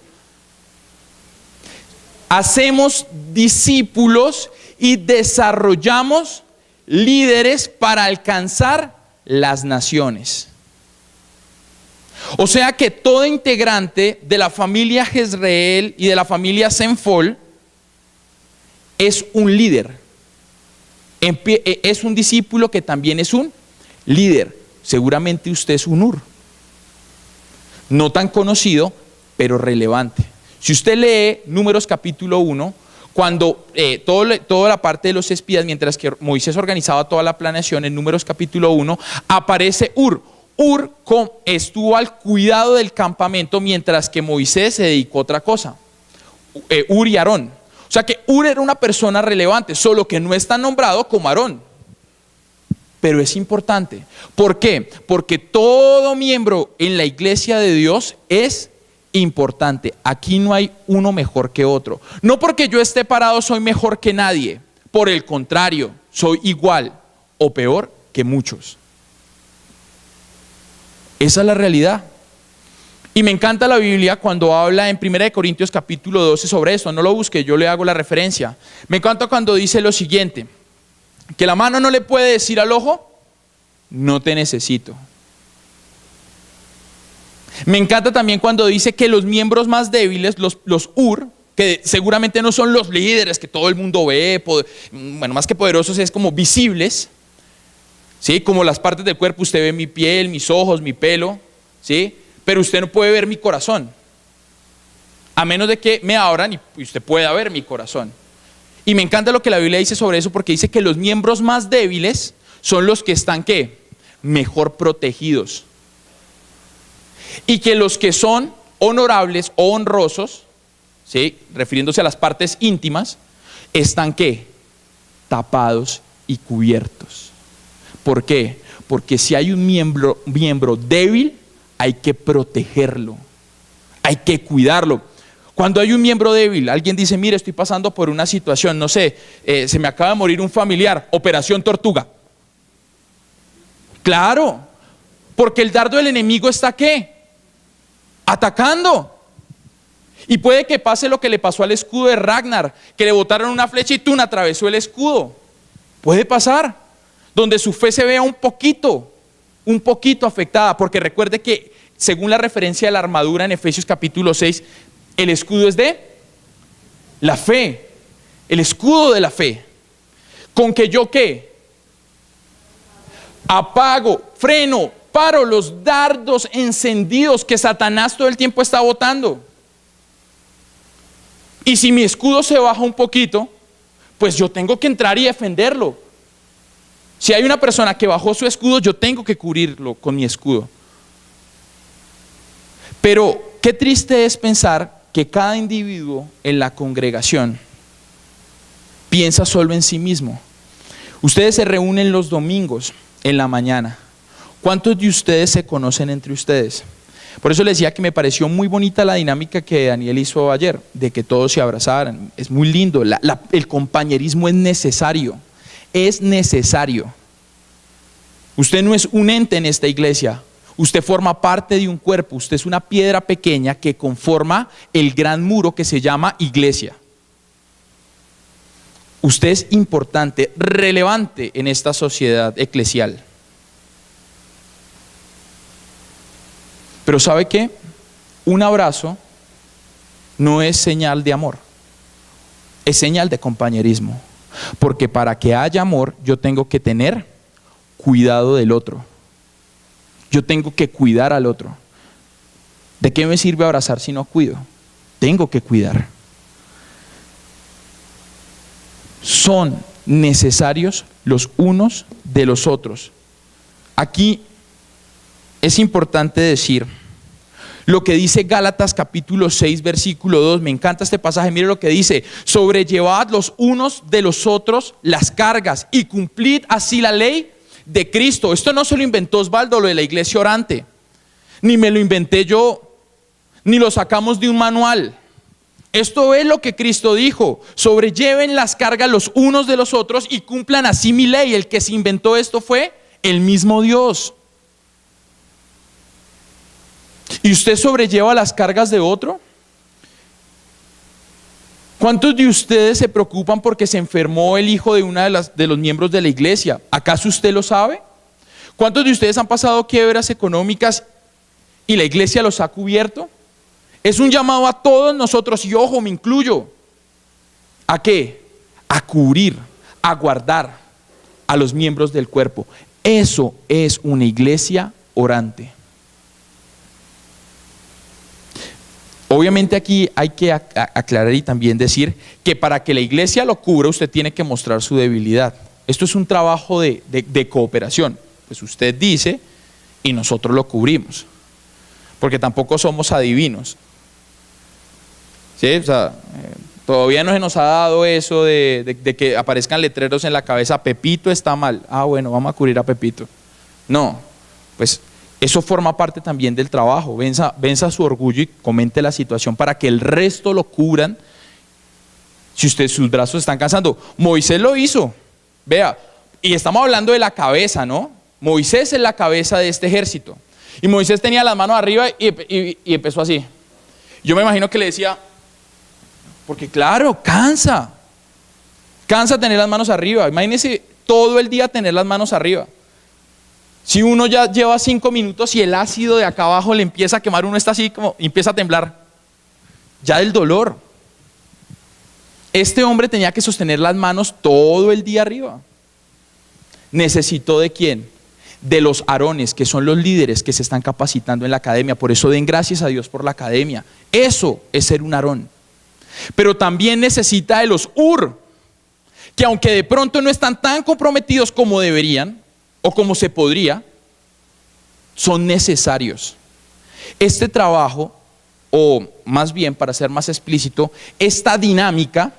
Hacemos discípulos y desarrollamos líderes para alcanzar las naciones. O sea que todo integrante de la familia Jezreel y de la familia Senfol es un líder. Es un discípulo que también es un líder. Seguramente usted es un Ur. No tan conocido, pero relevante. Si usted lee Números capítulo 1, cuando toda la parte de los espías, mientras que Moisés organizaba toda la planeación, en Números capítulo 1, aparece Ur. Ur estuvo al cuidado del campamento mientras que Moisés se dedicó a otra cosa. Ur y Aarón. O sea que Ur era una persona relevante, solo que no está nombrado como Aarón. Pero es importante. ¿Por qué? Porque todo miembro en la iglesia de Dios es importante. Aquí no hay uno mejor que otro. No porque yo esté parado soy mejor que nadie. Por el contrario, soy igual o peor que muchos. Esa es la realidad. Y me encanta la Biblia cuando habla en 1 Corintios capítulo 12 sobre esto. No lo busque, yo le hago la referencia. Me encanta cuando dice lo siguiente: que la mano no le puede decir al ojo, no te necesito. Me encanta también cuando dice que los miembros más débiles, los Ur, que seguramente no son los líderes que todo el mundo ve, bueno, más que poderosos es como visibles, ¿sí? Como las partes del cuerpo, usted ve mi piel, mis ojos, mi pelo, ¿sí? Pero usted no puede ver mi corazón, a menos de que me abran y usted pueda ver mi corazón. Y me encanta lo que la Biblia dice sobre eso, porque dice que los miembros más débiles son los que están, ¿qué? Mejor protegidos. Y que los que son honorables o honrosos, ¿sí? Refiriéndose a las partes íntimas, están ¿qué? Tapados y cubiertos. ¿Por qué? Porque si hay un miembro débil, hay que protegerlo, hay que cuidarlo. Cuando hay un miembro débil, alguien dice, mire, estoy pasando por una situación, no sé, se me acaba de morir un familiar, operación tortuga. Claro, porque el dardo del enemigo está ¿qué? Atacando. Y puede que pase lo que le pasó al escudo de Ragnar, que le botaron una flecha y ¡tum! Atravesó el escudo. Puede pasar, donde su fe se vea un poquito afectada, porque recuerde que según la referencia de la armadura en Efesios capítulo 6, el escudo es de la fe, el escudo de la fe. ¿Con que yo qué? Apago, freno, paro los dardos encendidos que Satanás todo el tiempo está botando. Y si mi escudo se baja un poquito, pues yo tengo que entrar y defenderlo. Si hay una persona que bajó su escudo, yo tengo que cubrirlo con mi escudo. Pero qué triste es pensar que cada individuo en la congregación piensa solo en sí mismo. Ustedes se reúnen los domingos en la mañana. ¿Cuántos de ustedes se conocen entre ustedes? Por eso les decía que me pareció muy bonita la dinámica que Daniel hizo ayer, de que todos se abrazaran. Es muy lindo, el compañerismo es necesario. Es necesario. Usted no es un ente en esta iglesia. Usted forma parte de un cuerpo. Usted es una piedra pequeña que conforma el gran muro que se llama iglesia. Usted es importante, relevante en esta sociedad eclesial. Pero ¿sabe qué? Un abrazo no es señal de amor, es señal de compañerismo. Porque para que haya amor, yo tengo que tener cuidado del otro. Yo tengo que cuidar al otro. ¿De qué me sirve abrazar si no cuido? Tengo que cuidar. Son necesarios los unos de los otros. Aquí es importante decir lo que dice Gálatas capítulo 6 versículo 2, me encanta este pasaje, mire lo que dice: sobrellevad los unos de los otros las cargas y cumplid así la ley de Cristo. Esto no se lo inventó Osvaldo, lo de la iglesia orante, ni me lo inventé yo, ni lo sacamos de un manual. Esto es lo que Cristo dijo: sobrelleven las cargas los unos de los otros y cumplan así mi ley. El que se inventó esto fue el mismo Dios. ¿Y usted sobrelleva las cargas de otro? ¿Cuántos de ustedes se preocupan porque se enfermó el hijo de una de los miembros de la iglesia? ¿Acaso usted lo sabe? ¿Cuántos de ustedes han pasado quiebras económicas y la iglesia los ha cubierto? Es un llamado a todos nosotros, y ojo, me incluyo. ¿A qué? A cubrir, a guardar a los miembros del cuerpo. Eso es una iglesia orante. Obviamente aquí hay que aclarar y también decir que para que la iglesia lo cubra, usted tiene que mostrar su debilidad. Esto es un trabajo de cooperación. Pues usted dice y nosotros lo cubrimos, porque tampoco somos adivinos. ¿Sí? O sea, todavía no se nos ha dado eso de que aparezcan letreros en la cabeza: Pepito está mal. Ah, bueno, vamos a cubrir a Pepito. No, pues eso forma parte también del trabajo. Venza su orgullo y comente la situación para que el resto lo cubran si sus brazos están cansando. Moisés lo hizo, vea, y estamos hablando de la cabeza, ¿no? Moisés es la cabeza de este ejército. Y Moisés tenía las manos arriba y empezó así. Yo me imagino que le decía, porque claro, cansa tener las manos arriba. Imagínense todo el día tener las manos arriba. Si uno ya lleva 5 minutos y el ácido de acá abajo le empieza a quemar, uno está así como, empieza a temblar, ya del dolor. Este hombre tenía que sostener las manos todo el día arriba. ¿Necesitó de quién? De los Aarones, que son los líderes que se están capacitando en la academia. Por eso den gracias a Dios por la academia. Eso es ser un Aarón. Pero también necesita de los Ur, que aunque de pronto no están tan comprometidos como deberían o como se podría, son necesarios. Este trabajo, o más bien para ser más explícito, esta dinámica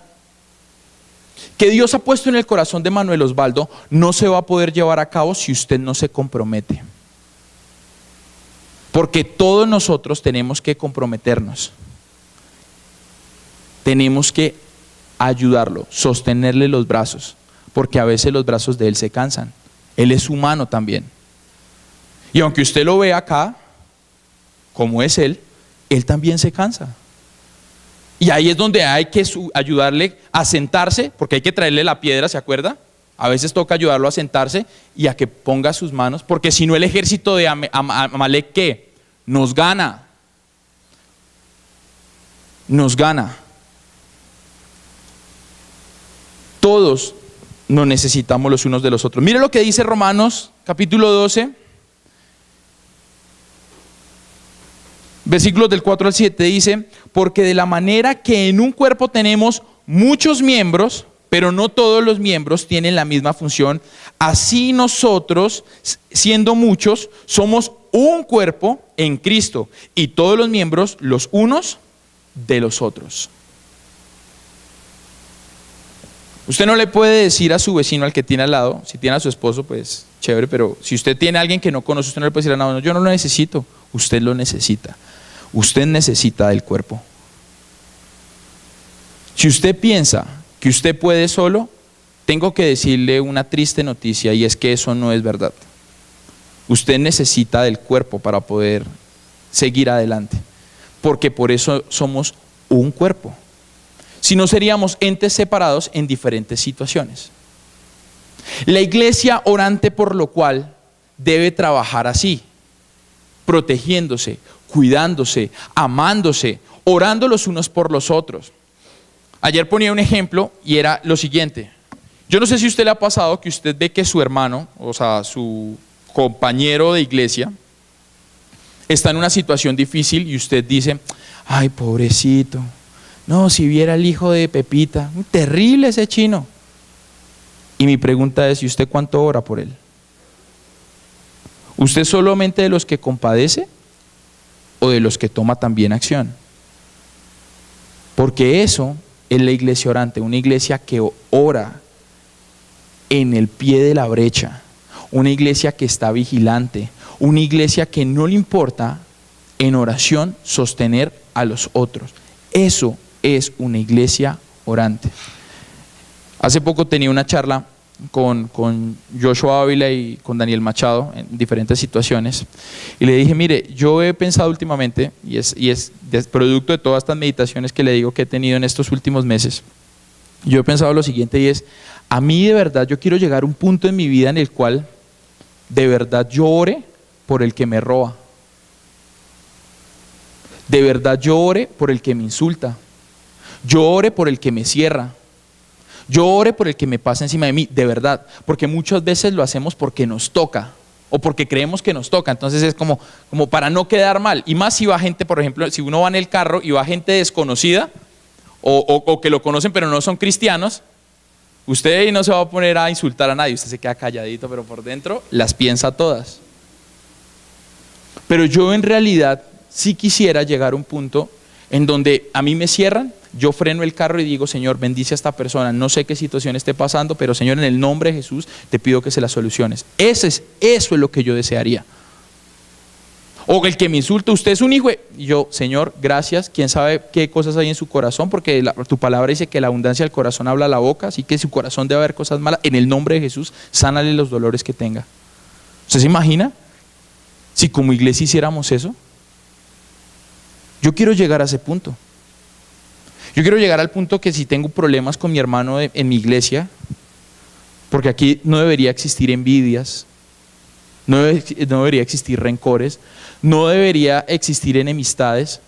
que Dios ha puesto en el corazón de Manuel Osvaldo, no se va a poder llevar a cabo si usted no se compromete. Porque todos nosotros tenemos que comprometernos. Tenemos que ayudarlo, sostenerle los brazos, porque a veces los brazos de él se cansan. Él es humano también. Y aunque usted lo ve acá, como es él también se cansa. Y ahí es donde hay que ayudarle a sentarse, porque hay que traerle la piedra, ¿se acuerda? A veces toca ayudarlo a sentarse y a que ponga sus manos, porque si no el ejército de Amalek, ¿qué? Nos gana. Nos gana. Todos nos necesitamos los unos de los otros. Mire lo que dice Romanos capítulo 12, versículos del 4 al 7, dice: porque de la manera que en un cuerpo tenemos muchos miembros, pero no todos los miembros tienen la misma función, así nosotros, siendo muchos, somos un cuerpo en Cristo, y todos los miembros los unos de los otros. Usted no le puede decir a su vecino, al que tiene al lado, si tiene a su esposo, pues chévere, pero si usted tiene a alguien que no conoce, usted no le puede decir, no, yo no lo necesito. Usted lo necesita. Usted necesita del cuerpo. Si usted piensa que usted puede solo, tengo que decirle una triste noticia, y es que eso no es verdad. Usted necesita del cuerpo para poder seguir adelante, porque por eso somos un cuerpo. Si no, seríamos entes separados en diferentes situaciones. La iglesia orante, por lo cual, debe trabajar así, protegiéndose, cuidándose, amándose, orando los unos por los otros. Ayer ponía un ejemplo y era lo siguiente. Yo no sé si a usted le ha pasado que usted ve que su hermano, o sea, su compañero de iglesia, está en una situación difícil y usted dice, ay, pobrecito, no, si viera el hijo de Pepita, terrible ese chino. Y mi pregunta es, ¿y usted cuánto ora por él? ¿Usted solamente de los que compadece o de los que toma también acción? Porque eso es la iglesia orante, una iglesia que ora en el pie de la brecha, una iglesia que está vigilante, una iglesia que no le importa en oración sostener a los otros. Eso es una iglesia orante. Hace poco tenía una charla con Joshua Ávila y con Daniel Machado en diferentes situaciones y le dije, mire, yo he pensado últimamente, y es producto de todas estas meditaciones que le digo que he tenido en estos últimos meses, yo he pensado lo siguiente y es, a mí de verdad yo quiero llegar a un punto en mi vida en el cual de verdad yo ore por el que me roba, de verdad yo ore por el que me insulta, yo ore por el que me cierra, yo ore por el que me pasa encima de mí, de verdad, porque muchas veces lo hacemos porque nos toca o porque creemos que nos toca, entonces es como para no quedar mal, y más si va gente, por ejemplo, si uno va en el carro y va gente desconocida o que lo conocen pero no son cristianos, usted ahí no se va a poner a insultar a nadie, usted se queda calladito, pero por dentro las piensa todas. Pero yo en realidad sí quisiera llegar a un punto en donde a mí me cierran, yo freno el carro y digo, Señor, bendice a esta persona, no sé qué situación esté pasando, pero Señor, en el nombre de Jesús te pido que se la soluciones. Eso es lo que yo desearía. O el que me insulta, usted es un hijo y yo, Señor, gracias, quién sabe qué cosas hay en su corazón, porque tu palabra dice que la abundancia del corazón habla la boca, así que en su corazón debe haber cosas malas, en el nombre de Jesús, sánale los dolores que tenga. ¿Usted se imagina si como iglesia hiciéramos eso? Yo quiero llegar a ese punto. Yo quiero llegar al punto que si tengo problemas con mi hermano en mi iglesia, porque aquí no debería existir envidias, no debería existir rencores, no debería existir enemistades,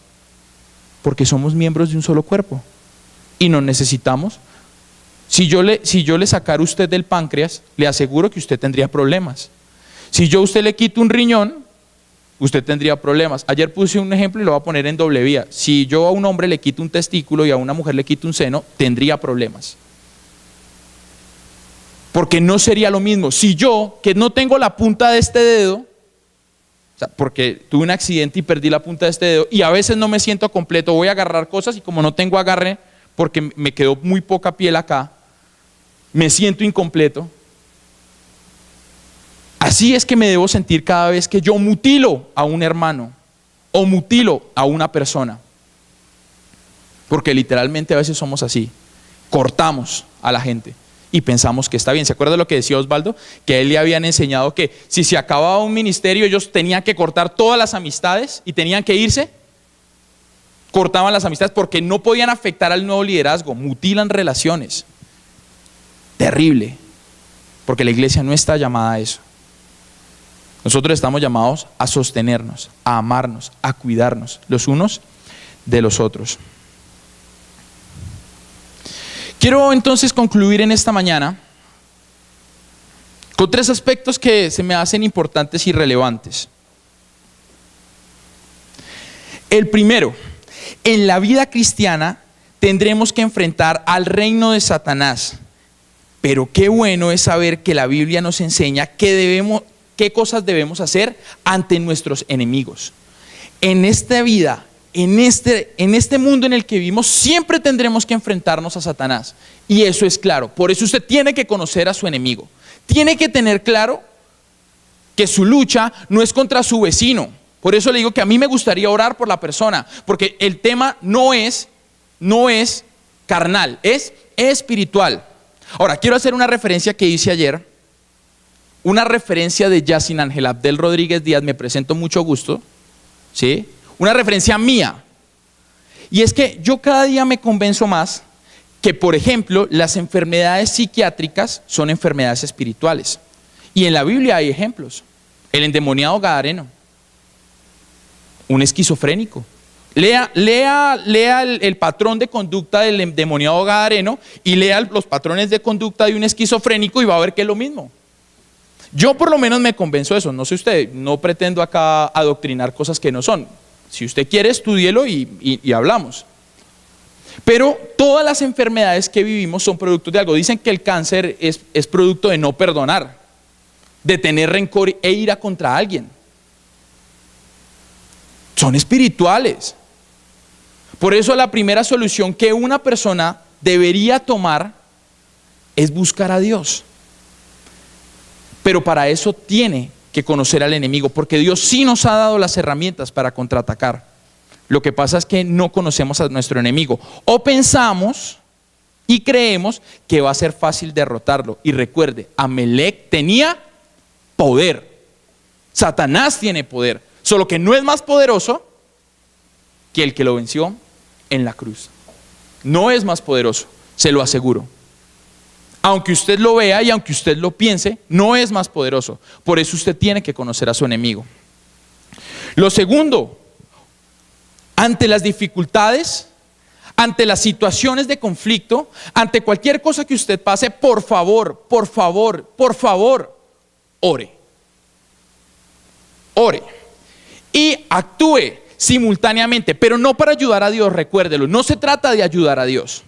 porque somos miembros de un solo cuerpo y nos necesitamos. Si yo le sacara a usted del páncreas, le aseguro que usted tendría problemas. Si yo a usted le quito un riñón, usted tendría problemas. Ayer puse un ejemplo y lo voy a poner en doble vía. Si yo a un hombre le quito un testículo y a una mujer le quito un seno, tendría problemas. Porque no sería lo mismo. Si yo, que no tengo la punta de este dedo, o sea, porque tuve un accidente y perdí la punta de este dedo, y a veces no me siento completo, voy a agarrar cosas y como no tengo agarre, porque me quedó muy poca piel acá, me siento incompleto. Así es que me debo sentir cada vez que yo mutilo a un hermano o mutilo a una persona. Porque literalmente a veces somos así, cortamos a la gente y pensamos que está bien. ¿Se acuerda de lo que decía Osvaldo? Que a él le habían enseñado que si se acababa un ministerio ellos tenían que cortar todas las amistades y tenían que irse. Cortaban las amistades porque no podían afectar al nuevo liderazgo, mutilan relaciones. Terrible, porque la iglesia no está llamada a eso. Nosotros estamos llamados a sostenernos, a amarnos, a cuidarnos los unos de los otros. Quiero entonces concluir en esta mañana con 3 aspectos que se me hacen importantes y relevantes. El primero, en la vida cristiana tendremos que enfrentar al reino de Satanás, pero qué bueno es saber que la Biblia nos enseña qué cosas debemos hacer ante nuestros enemigos. En esta vida, en este mundo en el que vivimos, siempre tendremos que enfrentarnos a Satanás. Y eso es claro. Por eso usted tiene que conocer a su enemigo. Tiene que tener claro que su lucha no es contra su vecino. Por eso le digo que a mí me gustaría orar por la persona, porque el tema no es carnal, es espiritual. Ahora, quiero hacer una referencia que hice ayer. Una referencia de Yacine Ángel Abdel Rodríguez Díaz, me presento, mucho gusto, ¿sí? Una referencia mía. Y es que yo cada día me convenzo más que, por ejemplo, las enfermedades psiquiátricas son enfermedades espirituales. Y en la Biblia hay ejemplos. El endemoniado gadareno. un esquizofrénico. Lea el patrón de conducta del endemoniado gadareno y lea los patrones de conducta de un esquizofrénico y va a ver que es lo mismo. Yo por lo menos me convenzo de eso, no sé usted, no pretendo acá adoctrinar cosas que no son. Si usted quiere, estúdielo y hablamos. Pero todas las enfermedades que vivimos son productos de algo. Dicen que el cáncer es producto de no perdonar, de tener rencor e ira contra alguien. Son espirituales. Por eso la primera solución que una persona debería tomar es buscar a Dios. Pero para eso tiene que conocer al enemigo, porque Dios sí nos ha dado las herramientas para contraatacar. Lo que pasa es que no conocemos a nuestro enemigo. O pensamos y creemos que va a ser fácil derrotarlo. Y recuerde, Amalek tenía poder. Satanás tiene poder. Solo que no es más poderoso que el que lo venció en la cruz. No es más poderoso, se lo aseguro. Aunque usted lo vea y aunque usted lo piense, no es más poderoso. Por eso usted tiene que conocer a su enemigo. Lo segundo, ante las dificultades, ante las situaciones de conflicto, ante cualquier cosa que usted pase, por favor, ore. Ore. Y actúe simultáneamente, pero no para ayudar a Dios, recuérdelo, no se trata de ayudar a Dios.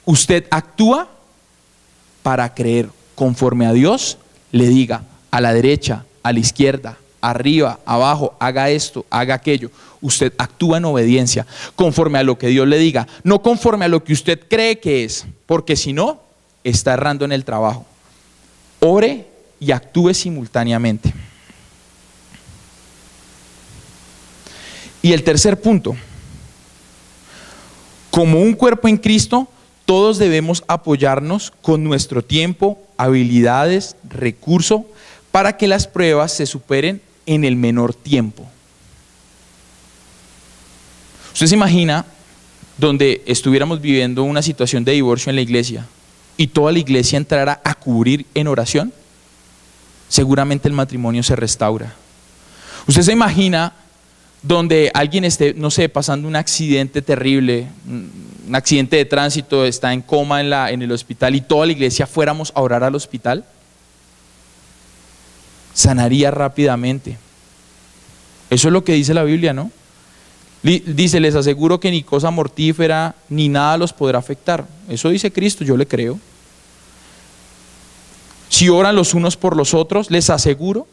Usted actúa para creer conforme a Dios le diga, a la derecha, a la izquierda, arriba, abajo, haga esto, haga aquello. Usted actúa en obediencia, conforme a lo que Dios le diga, no conforme a lo que usted cree que es, porque si no, está errando en el trabajo. Ore y actúe simultáneamente. Y el tercer punto, como un cuerpo en Cristo, todos debemos apoyarnos con nuestro tiempo, habilidades, recursos, para que las pruebas se superen en el menor tiempo. Usted se imagina donde estuviéramos viviendo una situación de divorcio en la iglesia y toda la iglesia entrara a cubrir en oración, seguramente el matrimonio se restaura. Usted se imagina donde alguien esté, no sé, pasando un accidente terrible, un accidente de tránsito, está en coma en el hospital y toda la iglesia fuéramos a orar al hospital, sanaría rápidamente. Eso es lo que dice la Biblia, ¿no? Dice, les aseguro que ni cosa mortífera ni nada los podrá afectar. Eso dice Cristo, yo le creo. Si oran los unos por los otros, les aseguro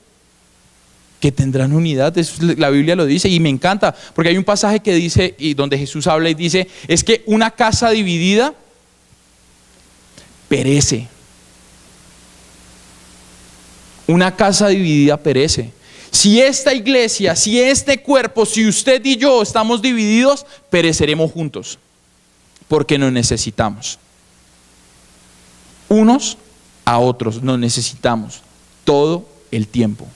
que tendrán unidad. La Biblia lo dice y me encanta, porque hay un pasaje que dice, y donde Jesús habla y dice, es que una casa dividida perece. Una casa dividida perece. Si esta iglesia, si este cuerpo, si usted y yo estamos divididos, pereceremos juntos, porque nos necesitamos. Unos a otros nos necesitamos todo el tiempo.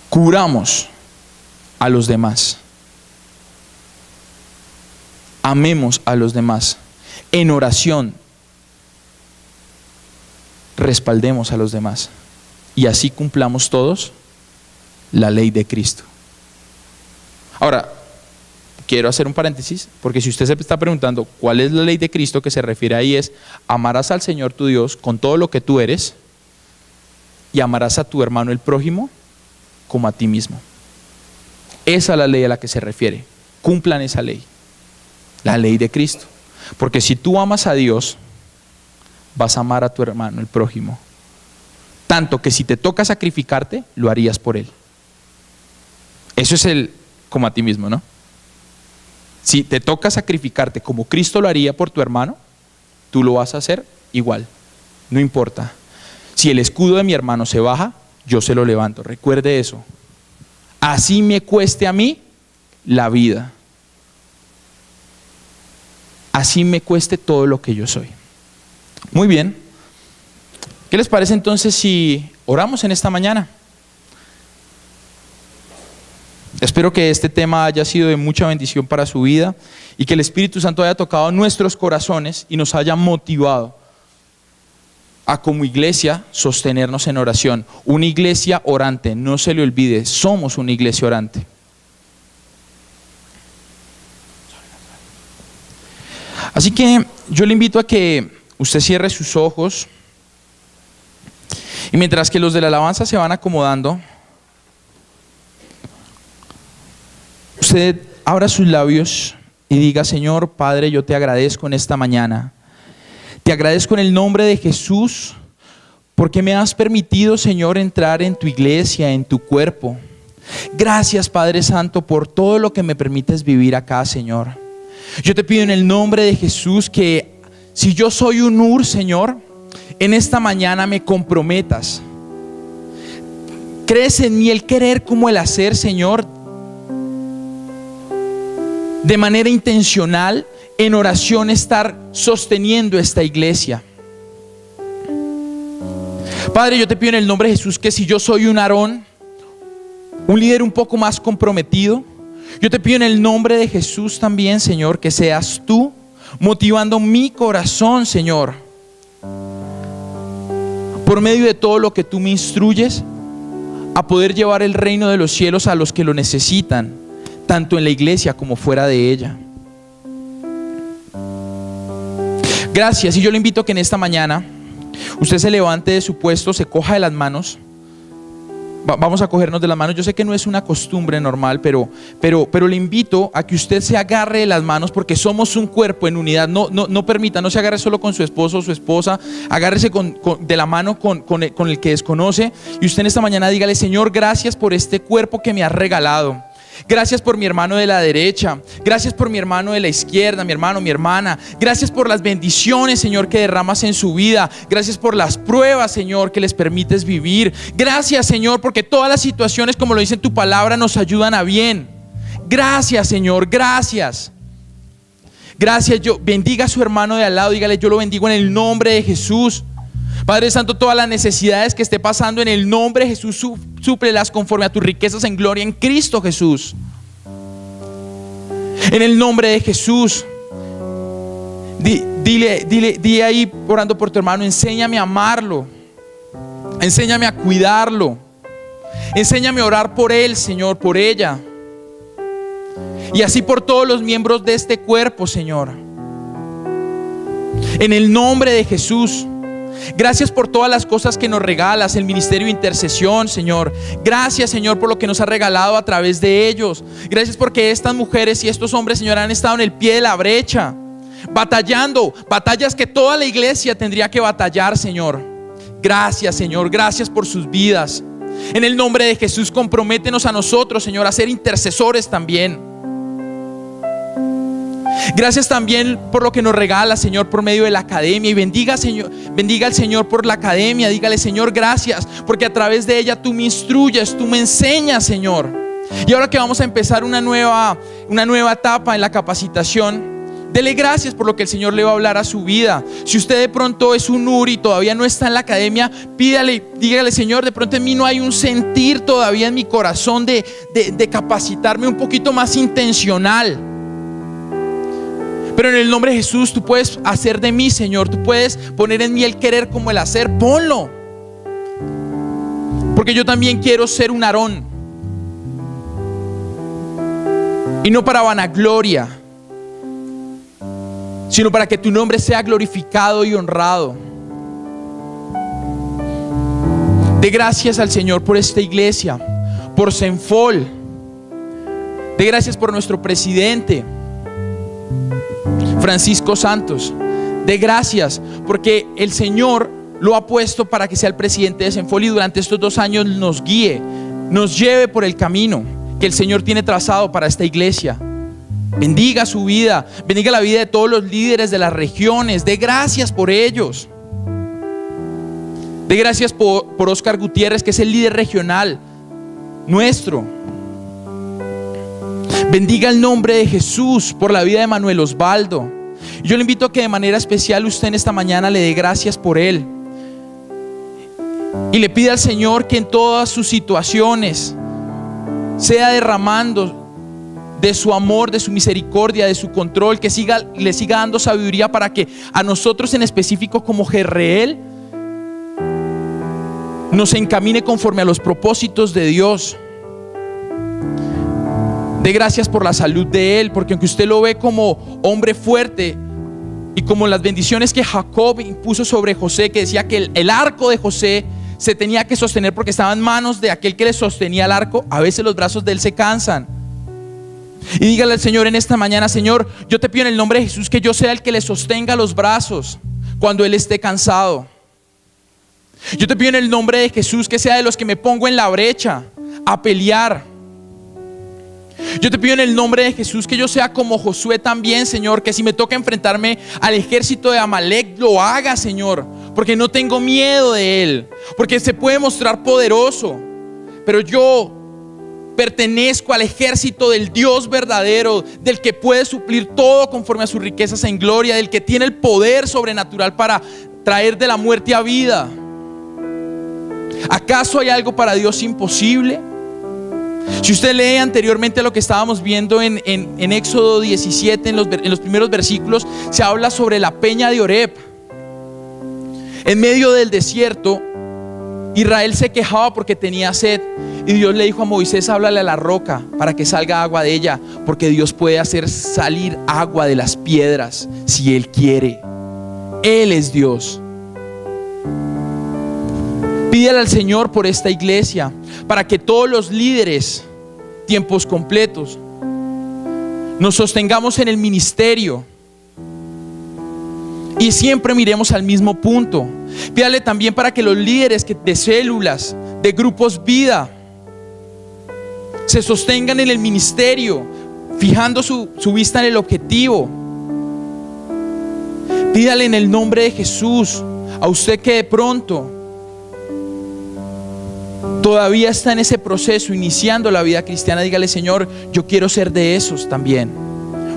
Curamos a los demás. Amemos a los demás. En oración, respaldemos a los demás. Y así cumplamos todos la ley de Cristo. Ahora, quiero hacer un paréntesis, porque si usted se está preguntando cuál es la ley de Cristo que se refiere ahí, es amarás al Señor tu Dios con todo lo que tú eres y amarás a tu hermano el prójimo como a ti mismo. Esa es la ley a la que se refiere. Cumplan esa ley, la ley de Cristo. Porque si tú amas a Dios, vas a amar a tu hermano, el prójimo. Tanto que si te toca sacrificarte, lo harías por él. Eso es el como a ti mismo, ¿no? Si te toca sacrificarte como Cristo lo haría por tu hermano, tú lo vas a hacer igual. No importa. Si el escudo de mi hermano se baja, yo se lo levanto. Recuerde eso. Así me cueste a mí la vida. Así me cueste todo lo que yo soy. Muy bien. ¿Qué les parece entonces si oramos en esta mañana? Espero que este tema haya sido de mucha bendición para su vida y que el Espíritu Santo haya tocado nuestros corazones y nos haya motivado a como iglesia sostenernos en oración. Una iglesia orante, no se le olvide, somos una iglesia orante. Así que yo le invito a que usted cierre sus ojos y mientras que los de la alabanza se van acomodando, usted abra sus labios y diga: Señor Padre, yo te agradezco en esta mañana. Te agradezco en el nombre de Jesús porque me has permitido, Señor, entrar en tu iglesia, en tu cuerpo. Gracias, Padre Santo, por todo lo que me permites vivir acá, Señor. Yo te pido en el nombre de Jesús que si yo soy un Ur, Señor, en esta mañana me comprometas. Crece en mí el querer como el hacer, Señor, de manera intencional, en oración, estar sosteniendo esta iglesia. Padre, yo te pido en el nombre de Jesús que si yo soy un Aarón, un líder un poco más comprometido, yo te pido en el nombre de Jesús también, Señor, que seas tú motivando mi corazón, Señor, por medio de todo lo que tú me instruyes, a poder llevar el reino de los cielos a los que lo necesitan, tanto en la iglesia como fuera de ella. Gracias. Y yo le invito a que en esta mañana usted se levante de su puesto, se coja de las manos. Vamos a cogernos de las manos. Yo sé que no es una costumbre normal, pero le invito a que usted se agarre de las manos, porque somos un cuerpo en unidad. No permita, no se agarre solo con su esposo o su esposa. Agárrese de la mano con el que desconoce. Y usted en esta mañana dígale: Señor, gracias por este cuerpo que me has regalado. Gracias por mi hermano de la derecha. Gracias por mi hermano de la izquierda, mi hermano, mi hermana. Gracias por las bendiciones, Señor, que derramas en su vida. Gracias por las pruebas, Señor, que les permites vivir. Gracias, Señor, porque todas las situaciones, como lo dice en tu palabra, nos ayudan a bien. Gracias, Señor, gracias. Gracias. Yo bendiga a su hermano de al lado. Dígale: yo lo bendigo en el nombre de Jesús. Padre Santo, todas las necesidades que esté pasando, en el nombre de Jesús, súplelas conforme a tus riquezas en gloria en Cristo Jesús. En el nombre de Jesús. Dile ahí, orando por tu hermano: enséñame a amarlo, enséñame a cuidarlo, enséñame a orar por él, Señor, por ella, y así por todos los miembros de este cuerpo, Señor. En el nombre de Jesús. Gracias por todas las cosas que nos regalas, el ministerio de intercesión, Señor. Gracias, Señor, por lo que nos has regalado a través de ellos. Gracias porque estas mujeres y estos hombres, Señor, han estado en el pie de la brecha, batallando, batallas que toda la iglesia tendría que batallar, Señor. Gracias, Señor, gracias por sus vidas. En el nombre de Jesús, comprométenos a nosotros, Señor, a ser intercesores también. Gracias también por lo que nos regala, Señor, por medio de la academia. Y bendiga al Señor por la academia. Dígale: Señor, gracias, porque a través de ella tú me instruyes, tú me enseñas, Señor. Y ahora que vamos a empezar una nueva etapa en la capacitación, dele gracias por lo que el Señor le va a hablar a su vida. Si usted de pronto es un Uri y todavía no está en la academia, dígale: Señor, de pronto en mí no hay un sentir todavía en mi corazón de capacitarme un poquito más intencional. Pero en el nombre de Jesús tú puedes hacer de mí, Señor. Tú puedes poner en mí el querer como el hacer. Ponlo. Porque yo también quiero ser un Aarón. Y no para vanagloria, sino para que tu nombre sea glorificado y honrado. De gracias al Señor por esta iglesia, por Senfol. De gracias por nuestro presidente Francisco Santos. De gracias porque el Señor lo ha puesto para que sea el presidente de Senfol y durante estos 2 años nos guíe, nos lleve por el camino que el Señor tiene trazado para esta iglesia. Bendiga su vida, bendiga la vida de todos los líderes de las regiones. De gracias por ellos. De gracias por Oscar Gutiérrez, que es el líder regional nuestro. Bendiga el nombre de Jesús por la vida de Manuel Osvaldo. Yo le invito a que de manera especial usted en esta mañana le dé gracias por él. Y le pida al Señor que en todas sus situaciones sea derramando de su amor, de su misericordia, de su control, que le siga dando sabiduría para que a nosotros en específico como Jezreel nos encamine conforme a los propósitos de Dios. Dé gracias por la salud de él, porque aunque usted lo ve como hombre fuerte y como las bendiciones que Jacob impuso sobre José, que decía que el arco de José se tenía que sostener porque estaba en manos de aquel que le sostenía el arco, a veces los brazos de él se cansan. Y dígale al Señor en esta mañana: Señor, yo te pido en el nombre de Jesús que yo sea el que le sostenga los brazos cuando él esté cansado. Yo te pido en el nombre de Jesús que sea de los que me pongo en la brecha a pelear. Yo te pido en el nombre de Jesús que yo sea como Josué también, Señor, que si me toca enfrentarme al ejército de Amalek, lo haga, Señor, porque no tengo miedo de él, porque se puede mostrar poderoso, pero yo pertenezco al ejército del Dios verdadero, del que puede suplir todo conforme a sus riquezas en gloria, del que tiene el poder sobrenatural para traer de la muerte a vida. ¿Acaso hay algo para Dios imposible? Si usted lee anteriormente lo que estábamos viendo en Éxodo 17, en los primeros versículos, se habla sobre la peña de Oreb. En medio del desierto, Israel se quejaba porque tenía sed, y Dios le dijo a Moisés: háblale a la roca para que salga agua de ella, porque Dios puede hacer salir agua de las piedras si Él quiere. Él es Dios. Pídele al Señor por esta iglesia, para que todos los líderes, tiempos completos, nos sostengamos en el ministerio y siempre miremos al mismo punto. Pídale también para que los líderes de células, de grupos vida, se sostengan en el ministerio, fijando su vista en el objetivo. Pídale en el nombre de Jesús a usted que de pronto todavía está en ese proceso, iniciando la vida cristiana. Dígale: Señor, yo quiero ser de esos también,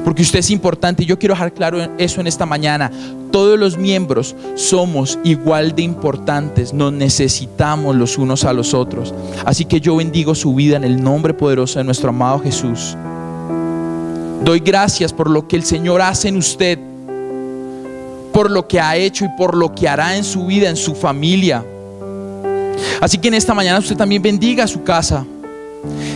porque usted es importante. Y yo quiero dejar claro eso en esta mañana: todos los miembros somos igual de importantes, nos necesitamos los unos a los otros. Así que yo bendigo su vida en el nombre poderoso de nuestro amado Jesús. Doy gracias por lo que el Señor hace en usted, por lo que ha hecho y por lo que hará en su vida, en su familia. Así que en esta mañana usted también bendiga su casa.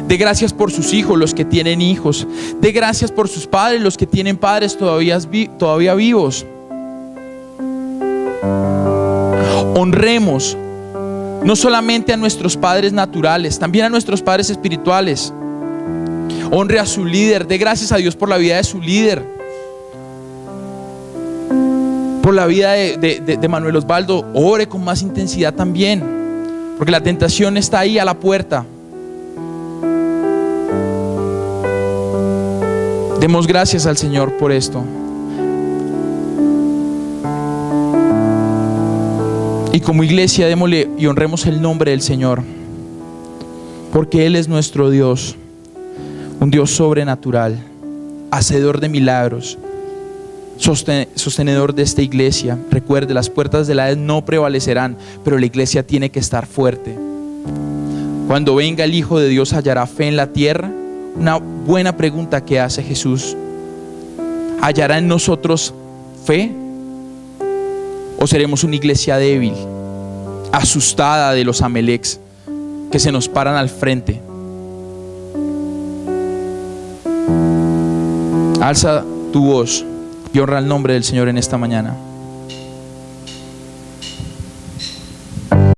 Dé gracias por sus hijos, los que tienen hijos. Dé gracias por sus padres, los que tienen padres todavía vivos. Honremos no solamente a nuestros padres naturales, también a nuestros padres espirituales. Honre a su líder. Dé gracias a Dios por la vida de su líder, por la vida de Manuel Osvaldo. Ore con más intensidad también, porque la tentación está ahí a la puerta. Demos gracias al Señor por esto. Y como iglesia démosle y honremos el nombre del Señor, porque Él es nuestro Dios, un Dios sobrenatural, hacedor de milagros, sostenedor de esta iglesia. Recuerde, las puertas del Hades no prevalecerán, pero la iglesia tiene que estar fuerte. Cuando venga el Hijo de Dios, ¿hallará fe en la tierra? Una buena pregunta que hace Jesús. ¿Hallará en nosotros fe? ¿O seremos una iglesia débil, asustada de los Amaleks que se nos paran al frente? Alza tu voz y honra el nombre del Señor en esta mañana.